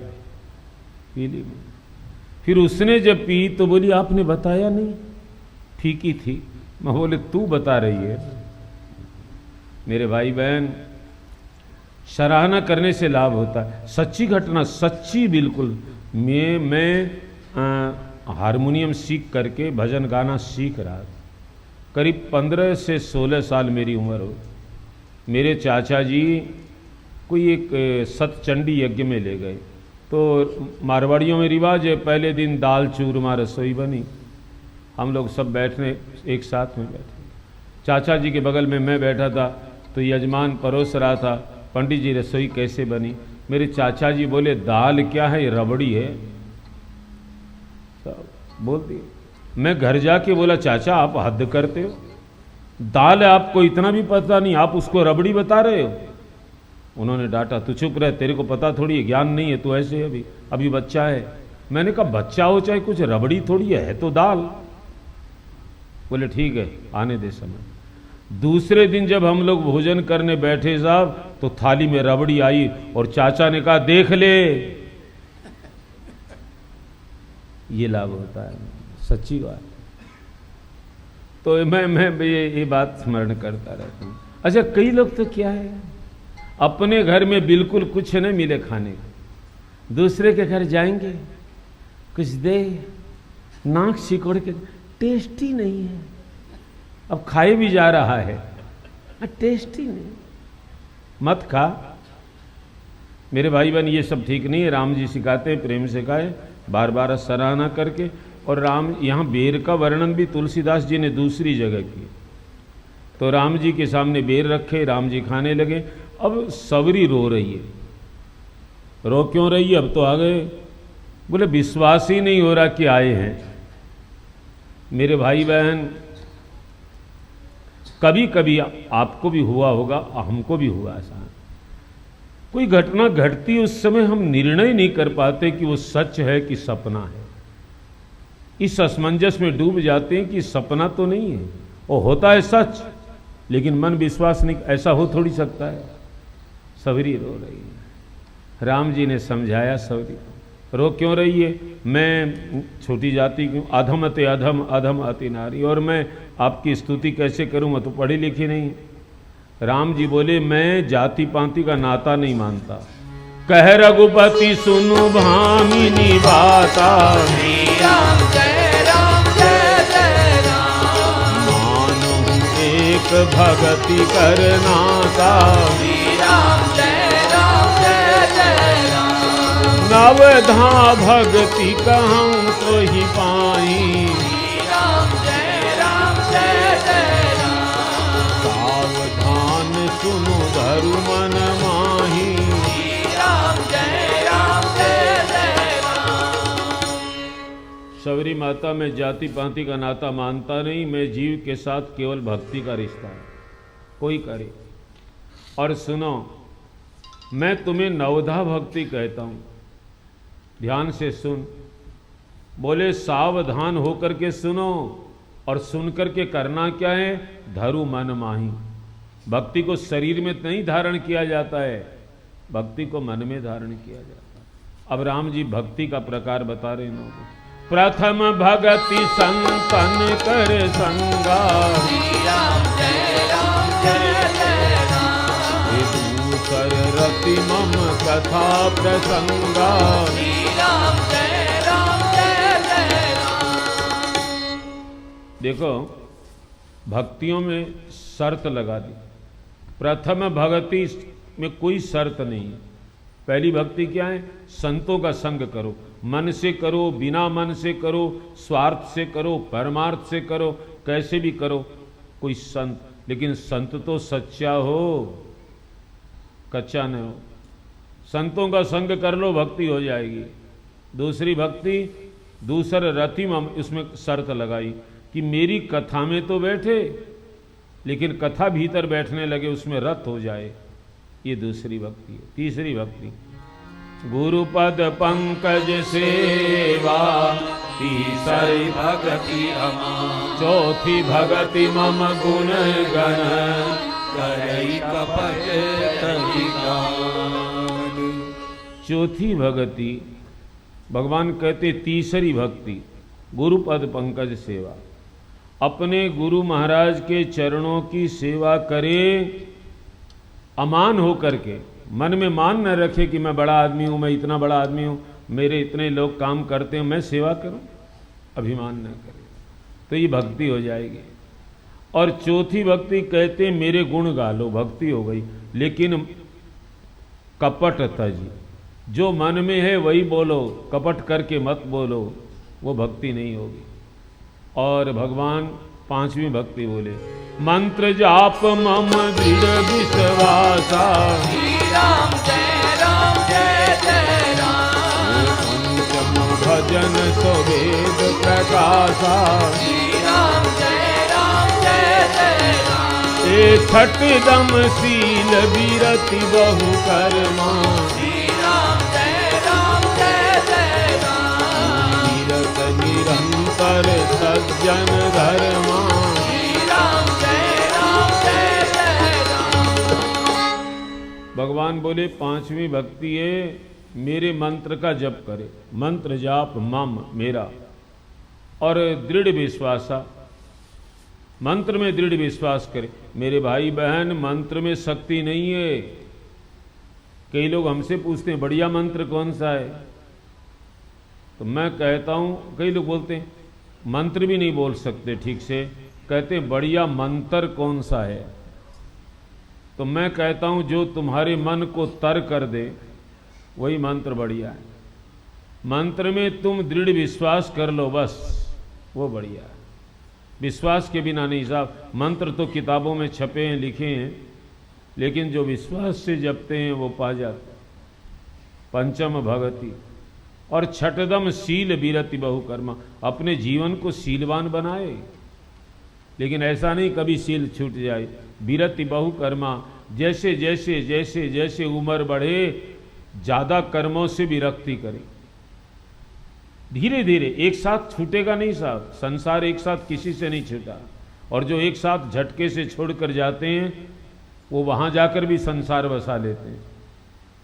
पी ली। फिर उसने जब पी तो बोली आपने बताया नहीं फीकी थी। मैं बोले तू बता रही है। मेरे भाई बहन, सराहना करने से लाभ होता है। सच्ची घटना, सच्ची बिल्कुल। मैं हारमोनियम सीख करके भजन गाना सीख रहा था। करीब 15 से 16 साल मेरी उम्र हो। मेरे चाचा जी कोई एक सतचंडी यज्ञ में ले गए। तो मारवाड़ियों में रिवाज है, पहले दिन दाल चूरमा रसोई बनी, हम लोग सब बैठने एक साथ में बैठे। चाचा जी के बगल में मैं बैठा था तो यजमान परोस रहा था, पंडित जी रसोई कैसे बनी। मेरे चाचा जी बोले दाल क्या है, रबड़ी है। बोल दिए। मैं घर जाके बोला चाचा आप हद करते हो, दाल है आपको इतना भी पता नहीं, आप उसको रबड़ी बता रहे हो। उन्होंने डांटा तू चुप रहे, तेरे को पता थोड़ी है, ज्ञान नहीं है, तू ऐसे अभी बच्चा है। मैंने कहा बच्चा हो चाहे कुछ, रबड़ी थोड़ी है तो दाल। बोले ठीक है आने दे समय। दूसरे दिन जब हम लोग भोजन करने बैठे साहब तो थाली में रबड़ी आई और चाचा ने कहा देख ले। ये लाभ होता है, सच्ची बात। तो मैं ये बात स्मरण करता रहता हूँ। अच्छा, कई लोग तो क्या है, अपने घर में बिल्कुल कुछ नहीं मिले खाने को, दूसरे के घर जाएंगे कुछ दे, नाक सिकोड़ के, टेस्टी नहीं है। अब खाए भी जा रहा है, टेस्टी नहीं, मत खा। मेरे भाई बहन ये सब ठीक नहीं है। राम जी सिखाते हैं प्रेम से खाए, बार बार सराहना करके। और राम, यहाँ बेर का वर्णन भी तुलसीदास जी ने दूसरी जगह किया। तो राम जी के सामने बेर रखे, राम जी खाने लगे। अब सवरी रो रही है। रो क्यों रही है, अब तो आ गए। बोले विश्वास ही नहीं हो रहा कि आए हैं। मेरे भाई बहन, कभी कभी आपको भी हुआ होगा, हमको भी हुआ ऐसा। कोई घटना घटती उस समय हम निर्णय नहीं कर पाते कि वो सच है कि सपना है। इस असमंजस में डूब जाते हैं कि सपना तो नहीं है, वो होता है सच, लेकिन मन विश्वास नहीं, ऐसा हो थोड़ी सकता है। सवरी रो रही है। राम जी ने समझाया सवरी रो क्यों रही है, मैं छोटी जाति क्यों, अधम अति अधम अधम अति नारी, और मैं आपकी स्तुति कैसे करूं, मैं तो पढ़ी लिखी नहीं। राम जी बोले मैं जाति पाति का नाता नहीं मानता। कह रघुपति सुनु भामिनी बाता, राम जय राम, मानहु एक भगति करनाता। राम जय राम, नवधा भगति कहूँ तो ही पाई। राम जय राम, सावधान सुनो धरु मन माही। राम जय राम। सवरी माता में जाति पाति का नाता मानता नहीं, मैं जीव के साथ केवल भक्ति का रिश्ता है, कोई करे। और सुनो, मैं तुम्हें नवधा भक्ति कहता हूं, ध्यान से सुन। बोले सावधान होकर के सुनो, और सुन करके करना क्या है, धरु मन माही। भक्ति को शरीर में नहीं धारण किया जाता है, भक्ति को मन में धारण किया जाता है। अब राम जी भक्ति का प्रकार बता रहे हैं। प्रथम भगति संतन कर संगा, दूसर रति मम कथा प्रसंगा। देखो भक्तियों में शर्त लगा दी। प्रथम भक्ति में कोई शर्त नहीं है। पहली भक्ति क्या है? संतों का संग करो, मन से करो, बिना मन से करो, स्वार्थ से करो, परमार्थ से करो, कैसे भी करो, कोई संत, लेकिन संत तो सच्चा हो, कच्चा न हो। संतों का संग कर लो, भक्ति हो जाएगी। दूसरी भक्ति, दूसर रति में इसमें शर्त लगाई कि मेरी कथा में तो बैठे, लेकिन कथा भीतर बैठने लगे, उसमें रत हो जाए, ये दूसरी भक्ति है। तीसरी भक्ति, गुरुपद पंकज सेवा, तीसरी भक्ति अमा, चौथी भक्ति मम गुण गण, करई कपट तरिगान। चौथी भक्ति भगवान कहते तीसरी भक्ति, गुरुपद पंकज सेवा, अपने गुरु महाराज के चरणों की सेवा करे, अमान हो करके, मन में मान न रखे कि मैं बड़ा आदमी हूं, मैं इतना बड़ा आदमी हूं, मेरे इतने लोग काम करते हैं, मैं सेवा करूं, अभिमान न करे, तो ये भक्ति हो जाएगी। और चौथी भक्ति कहते मेरे गुण गा लो, भक्ति हो गई, लेकिन कपट तजी, जो मन में है वही बोलो, कपट करके मत बोलो, वो भक्ति नहीं होगी। और भगवान पांचवी भक्ति बोले, मंत्र जाप मम दृढ़ विश्वासा, राम जय जय राम, पंचम भजन सो वेद प्रकाशा, राम जय जय राम, ए छठ दम शील विरति बहु कर्मा, राम जय जय राम, वीरत निरंतर सज्जन धर्मा। भगवान बोले पांचवी भक्ति है मेरे मंत्र का जप करे, मंत्र जाप मम मेरा, और दृढ़ विश्वासा, मंत्र में दृढ़ विश्वास करे। मेरे भाई बहन, मंत्र में शक्ति नहीं है। कई लोग हमसे पूछते हैं बढ़िया मंत्र कौन सा है, तो मैं कहता हूं, कई लोग बोलते हैं मंत्र भी नहीं बोल सकते ठीक से, कहते बढ़िया मंत्र कौन सा है, तो मैं कहता हूं जो तुम्हारे मन को तर कर दे वही मंत्र बढ़िया है। मंत्र में तुम दृढ़ विश्वास कर लो, बस वो बढ़िया है। विश्वास के बिना नहीं साहब। मंत्र तो किताबों में छपे हैं, लिखे हैं, लेकिन जो विश्वास से जपते हैं वो पा जाते हैं। पंचम भगति और छठदम शील विरति बहुकर्मा, अपने जीवन को शीलवान बनाए, लेकिन ऐसा नहीं कभी शील छूट जाए। विरति बहुकर्मा, जैसे जैसे जैसे जैसे उम्र बढ़े ज्यादा कर्मों से विरक्ति करे। धीरे धीरे, एक साथ छूटेगा नहीं साहब, संसार एक साथ किसी से नहीं छूटा। और जो एक साथ झटके से छोड़कर जाते हैं वो वहां जाकर भी संसार बसा लेते हैं।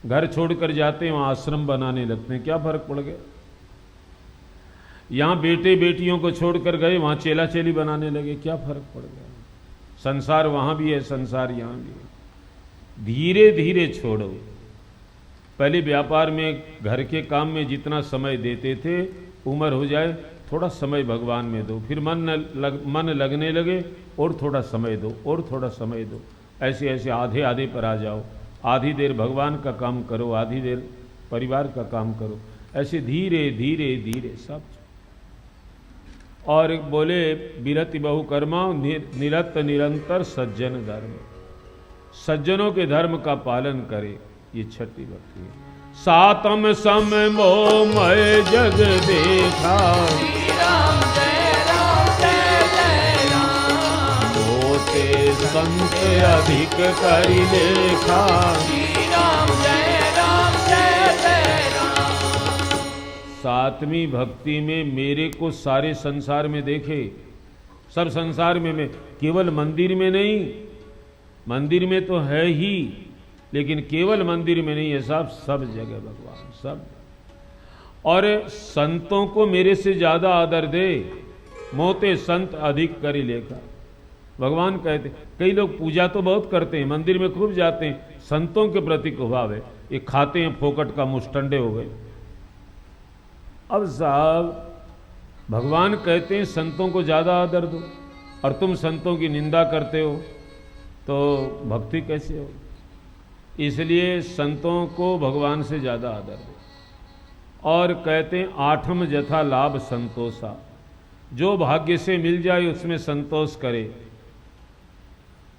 घर छोड़कर जाते हैं वहां आश्रम बनाने लगते हैं, क्या फर्क पड़ गया। यहां बेटे बेटियों को छोड़कर गए, वहां चेला चेली बनाने लगे, क्या फर्क पड़ गया। संसार वहां भी है, संसार यहां भी है। धीरे धीरे छोड़ो। पहले व्यापार में, घर के काम में जितना समय देते थे, उम्र हो जाए थोड़ा समय भगवान में दो, फिर मन लगने लगे और थोड़ा समय दो और थोड़ा समय दो। ऐसे ऐसे आधे आधे पर आ जाओ। आधी देर भगवान का काम करो, आधी देर परिवार का काम करो, ऐसे धीरे धीरे धीरे सब। और बोले विरति बहुकर्मा, निरत निरंतर सज्जन धर्म, सज्जनों के धर्म का पालन करे, ये छठी भक्ति है। सातम समय मोह मय जग देखा, होते संत अधिक करि लेखा। सातवीं भक्ति में मेरे को सारे संसार में देखे, सब संसार में, मैं केवल मंदिर में नहीं, मंदिर में तो है ही, लेकिन केवल मंदिर में नहीं है साहब, सब जगह भगवान, सब। और संतों को मेरे से ज्यादा आदर दे, मोते संत अधिक करी लेखा। भगवान कहते, कई लोग पूजा तो बहुत करते हैं, मंदिर में खूब जाते हैं, संतों के प्रति कुभाव है, ये खाते हैं फोकट का, मुस्टंडे हो गए। अब साहब भगवान कहते हैं संतों को ज्यादा आदर दो, और तुम संतों की निंदा करते हो, तो भक्ति कैसे हो? इसलिए संतों को भगवान से ज्यादा आदर दो। और कहते हैं आठम जथा लाभ संतोषा, जो भाग्य से मिल जाए उसमें संतोष करे।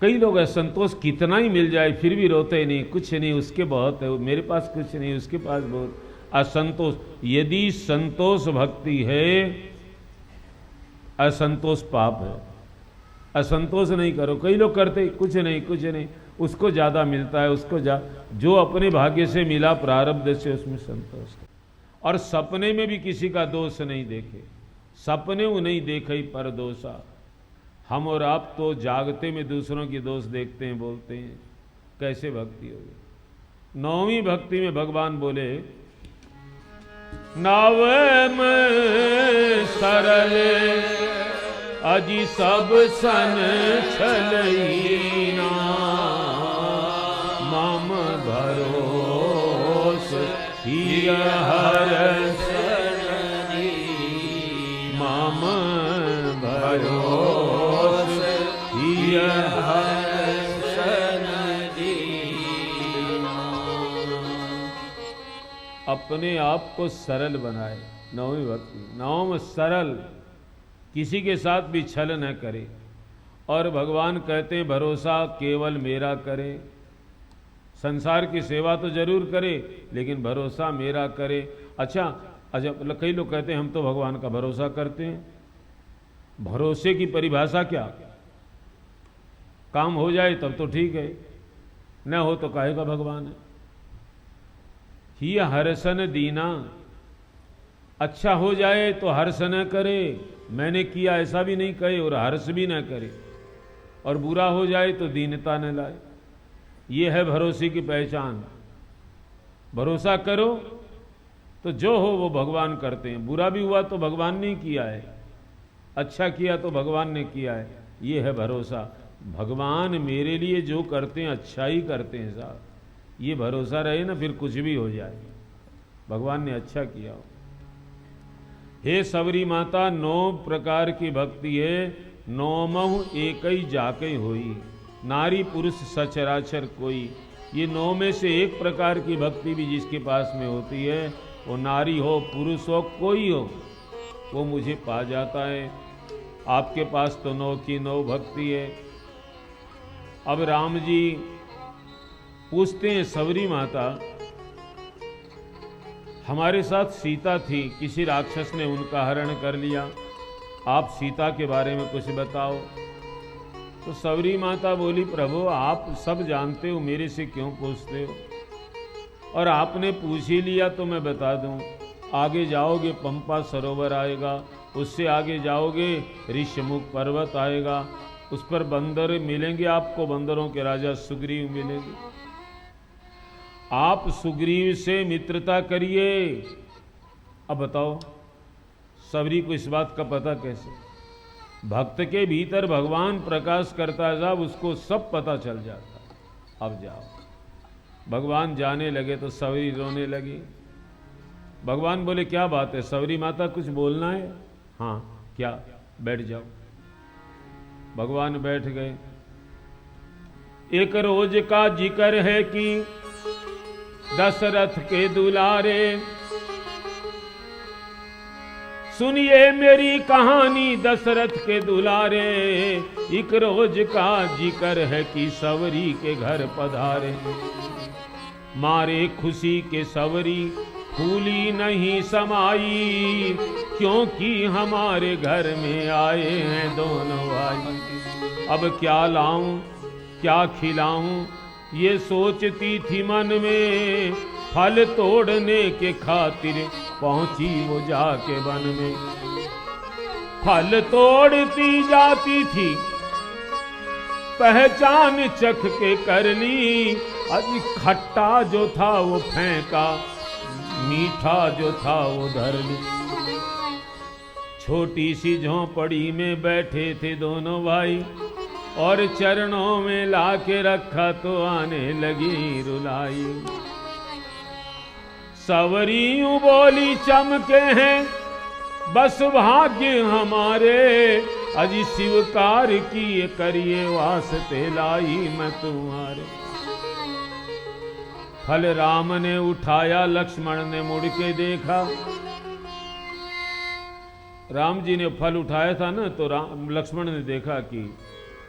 कई लोग है संतोष कितना ही मिल जाए फिर भी रोते ही नहीं, कुछ नहीं, उसके बहुत है, मेरे पास कुछ नहीं, उसके पास बहुत। असंतोष, यदि संतोष भक्ति है, असंतोष पाप है। असंतोष नहीं करो। कई लोग करते कुछ नहीं, कुछ नहीं, उसको ज्यादा मिलता है, उसको जो अपने भाग्य से मिला प्रारब्ध से, उसमें संतोष। और सपने में भी किसी का दोष नहीं देखे, सपने वो नहीं देखे पर दोषा। हम और आप तो जागते में दूसरों की दोष देखते हैं, बोलते हैं, कैसे भक्ति होगी? नौवीं भक्ति में भगवान बोले, नावम सरल अजी सब सन छलईना, मम भरोस हिय हरस मम भरोस हिय हरस। अपने आप को सरल बनाए, नौवीं भक्ति। नवम सरल, किसी के साथ भी छल न करे। और भगवान कहते हैं भरोसा केवल मेरा करे। संसार की सेवा तो जरूर करे, लेकिन भरोसा मेरा करे। अच्छा, कई लोग कहते हैं हम तो भगवान का भरोसा करते हैं। भरोसे की परिभाषा क्या? काम हो जाए तब तो ठीक है, न हो तो कहेगा भगवान है। ही हर्षन दीना, अच्छा हो जाए तो हर्ष न करे, मैंने किया ऐसा भी नहीं कहे, और हर्ष भी न करे। और बुरा हो जाए तो दीनता न लाए। ये है भरोसे की पहचान। भरोसा करो तो जो हो वो भगवान करते हैं। बुरा भी हुआ तो भगवान ने किया है, अच्छा किया तो भगवान ने किया है। ये है भरोसा। भगवान मेरे लिए जो करते हैं अच्छा ही करते हैं साहब। ये भरोसा रहे ना, फिर कुछ भी हो जाए, भगवान ने अच्छा किया हो। हे सबरी माता, 9 प्रकार की भक्ति है, 9 एक ही जाके होई, नारी पुरुष सचराचर कोई। ये 9 में से एक प्रकार की भक्ति भी जिसके पास में होती है, वो नारी हो पुरुष हो कोई हो, वो मुझे पा जाता है। आपके पास तो 9 की 9 भक्ति है। अब राम जी पूछते हैं, सबरी माता हमारे साथ सीता थी, किसी राक्षस ने उनका हरण कर लिया, आप सीता के बारे में कुछ बताओ। तो सबरी माता बोली, प्रभु आप सब जानते हो, मेरे से क्यों पूछते हो? और आपने पूछ ही लिया तो मैं बता दूं। आगे जाओगे पंपा सरोवर आएगा, उससे आगे जाओगे ऋषमुख पर्वत आएगा, उस पर बंदर मिलेंगे आपको, बंदरों के राजा सुग्रीव मिलेंगे। आप सुग्रीव से मित्रता करिए। अब बताओ सबरी को इस बात का पता कैसे? भक्त के भीतर भगवान प्रकाश करता है साहब, उसको सब पता चल जाता। अब जाओ। भगवान जाने लगे तो सबरी रोने लगी। भगवान बोले, क्या बात है सबरी माता, कुछ बोलना है? हाँ, क्या? बैठ जाओ। भगवान बैठ गए। एक रोज का जिक्र है कि दशरथ के दुलारे, सुनिए मेरी कहानी दशरथ के दुलारे। एक रोज का जिक्र है कि सवरी के घर पधारे, मारे खुशी के सवरी फूली नहीं समाई, क्योंकि हमारे घर में आए हैं दोनों भाई। अब क्या लाऊं क्या खिलाऊं ये सोचती थी मन में, फल तोड़ने के खातिर पहुंची वो जाके वन में। फल तोड़ती जाती थी, पहचान चख के कर ली। अभी खट्टा जो था वो फेंका, मीठा जो था वो धर ली। छोटी सी झोंपड़ी में बैठे थे दोनों भाई, और चरणों में लाके रखा तो आने लगी रुलाई। सवरी यूं बोली चमके हैं बस भाग्य हमारे, अजी स्वीकार किए करिए वास्ते लाई मैं तुम्हारे। फल राम ने उठाया, लक्ष्मण ने मुड़ के देखा। राम जी ने फल उठाया था ना, तो लक्ष्मण ने देखा कि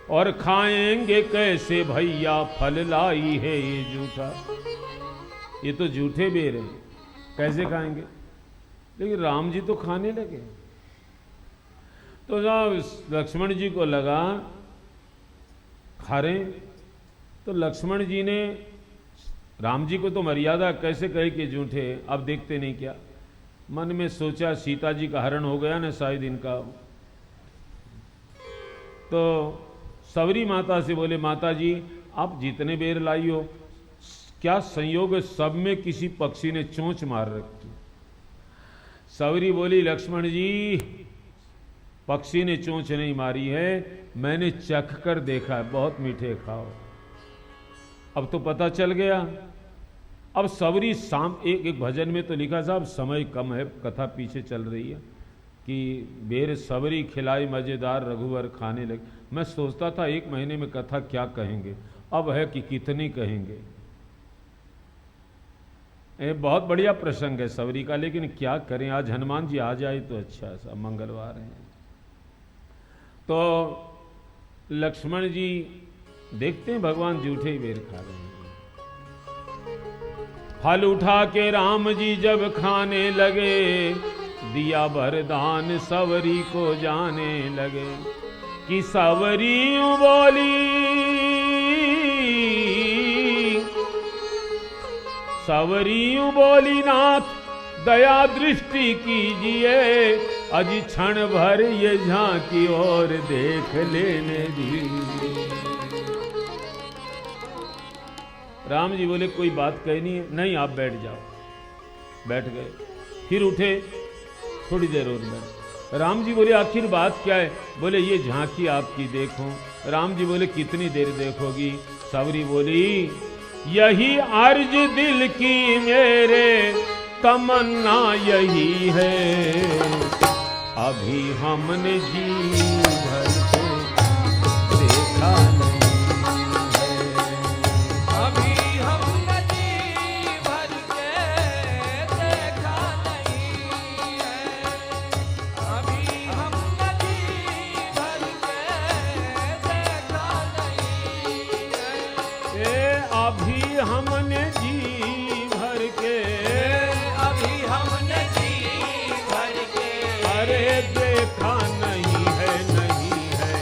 और खाएंगे कैसे भैया, फल लाई है ये झूठा। ये तो झूठे बेर हैं, कैसे खाएंगे? लेकिन राम जी तो खाने लगे। तो जब लक्ष्मण जी को लगा खा रहे, तो लक्ष्मण जी ने राम जी को तो मर्यादा कैसे कहे कि झूठे, अब देखते नहीं क्या। मन में सोचा सीता जी का हरण हो गया ना शायद इनका। तो सवरी माता से बोले, माता जी आप जितने बेर लाई हो, क्या संयोग है सब में किसी पक्षी ने चोंच मार रखी। सवरी बोली, लक्ष्मण जी पक्षी ने चोंच नहीं मारी है, मैंने चख कर देखा है, बहुत मीठे खाओ। अब तो पता चल गया। अब सवरी शाम एक भजन में तो लिखा साहब, समय कम है, कथा पीछे चल रही है कि बेर सवरी खिलाई मजेदार रघुवर खाने लगे। मैं सोचता था एक महीने में कथा क्या कहेंगे, अब है कि कितनी कहेंगे। ये बहुत बढ़िया प्रसंग है सवरी का, लेकिन क्या करें, आज हनुमान जी आ जाए तो अच्छा सा, मंगलवार है। तो लक्ष्मण जी देखते हैं भगवान जूठे ही बेर खा रहे हैं। फल उठा के राम जी जब खाने लगे, दिया वरदान सवरी को जाने लगे। कि सवरी बोली, सवरी बोली नाथ दया दृष्टि कीजिए, अजी क्षण भर ये झांकी और देख लेने दीजिए। राम जी बोले कोई बात कहनी है? नहीं आप बैठ जाओ। बैठ गए, फिर उठे, थोड़ी देर और बैठ। राम जी बोले आखिर बात क्या है? बोले ये झांकी आपकी देखो। राम जी बोले कितनी देर देखोगी? सवरी बोली यही अर्ज दिल की मेरे, तमन्ना यही है, अभी हमने जी भर के देखा नहीं है। अभी हमने जी भर के देखा नहीं है। अभी हमने जी भर के देखा नहीं है। अभी हमने जी भर के, अभी हमने जी भर के, अरे देखा नहीं है, नहीं है,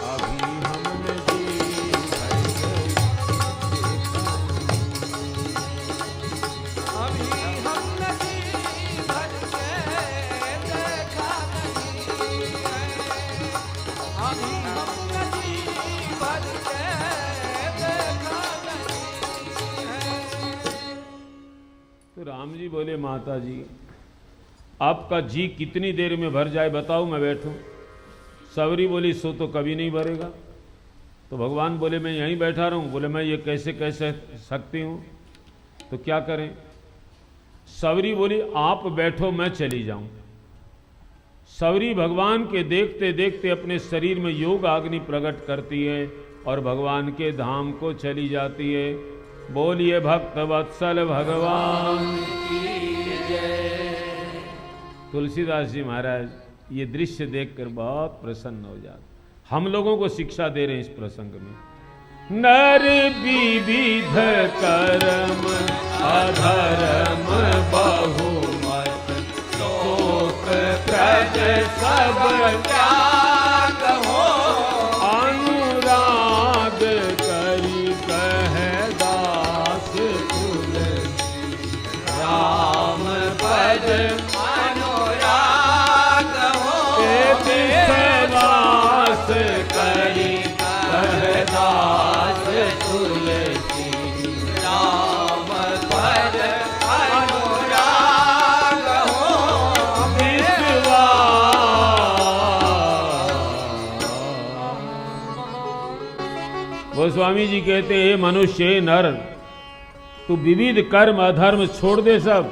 अभी हमने जी भर के देखा नहीं। अभी हमने जी भर के देखा नहीं है। अभी हमने जी भर के देखा नहीं है। तो राम जी बोले माता जी आपका जी कितनी देर में भर जाए बताओ, मैं बैठूं। सवरी बोली सो तो कभी नहीं भरेगा। तो भगवान बोले मैं यहीं बैठा रहूं? बोले मैं ये कैसे कह सकती हूं, तो क्या करें? सवरी बोली आप बैठो मैं चली जाऊं। सवरी भगवान के देखते देखते अपने शरीर में योग अग्नि प्रकट करती है और भगवान के धाम को चली जाती है। बोलिए भक्त वत्सल भगवान की जय। तुलसीदास जी महाराज ये दृश्य देखकर बहुत प्रसन्न हो जाते। हम लोगों को शिक्षा दे रहे हैं इस प्रसंग में। नर विविध कर्म अधर्म बहुमत, शोक प्रज सब त्याग हो, अनुराग करी कह दास तुलसी, राम पद अनुराग हो, विश्वास करी कह दास गोस्वामी जी कहते हैं, हे मनुष्य, हे नर, तू विविध कर्म अधर्म छोड़ दे सब।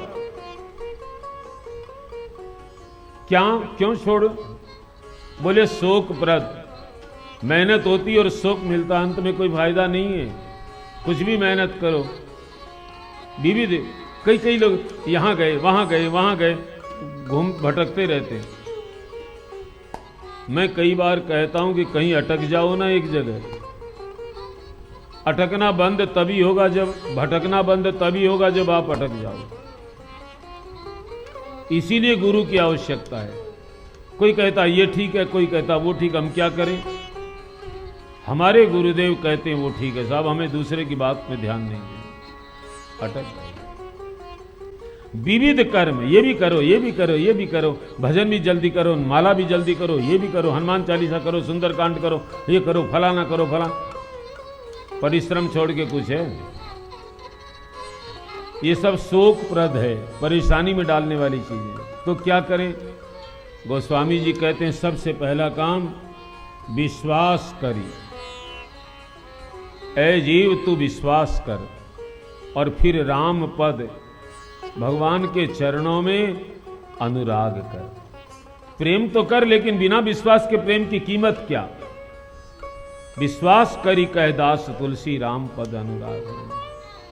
क्या, क्यों छोड़? बोले शोकप्रद, मेहनत होती और शोक मिलता, अंत में कोई फायदा नहीं है। कुछ भी मेहनत करो, विविध, कई लोग यहां गए वहां गए वहां गए, घूम भटकते रहते हैं। मैं कई बार कहता हूं कि कहीं अटक जाओ ना एक जगह। अटकना बंद तभी होगा जब, भटकना बंद तभी होगा जब आप अटक जाओ। इसीलिए गुरु की आवश्यकता है। कोई कहता ये ठीक है, कोई कहता वो ठीक, हम क्या करें? हमारे गुरुदेव कहते हैं वो ठीक है साहब, हमें दूसरे की बात में ध्यान नहीं देना। अटक विविध कर्म, ये भी करो, ये भी करो, ये भी करो, भजन भी जल्दी करो, माला भी जल्दी करो, ये भी करो, हनुमान चालीसा करो, सुंदरकांड करो, ये करो, फलाना करो, फलाना। परिश्रम छोड़ के कुछ है? ये सब शोकप्रद है, परेशानी में डालने वाली चीजें। तो क्या करें? गोस्वामी जी कहते हैं सबसे पहला काम विश्वास करी। ऐ जीव तू विश्वास कर, और फिर राम पद, भगवान के चरणों में अनुराग कर। प्रेम तो कर, लेकिन बिना विश्वास के प्रेम की कीमत क्या? विश्वास करी कह दास तुलसी, राम पद अनुराग।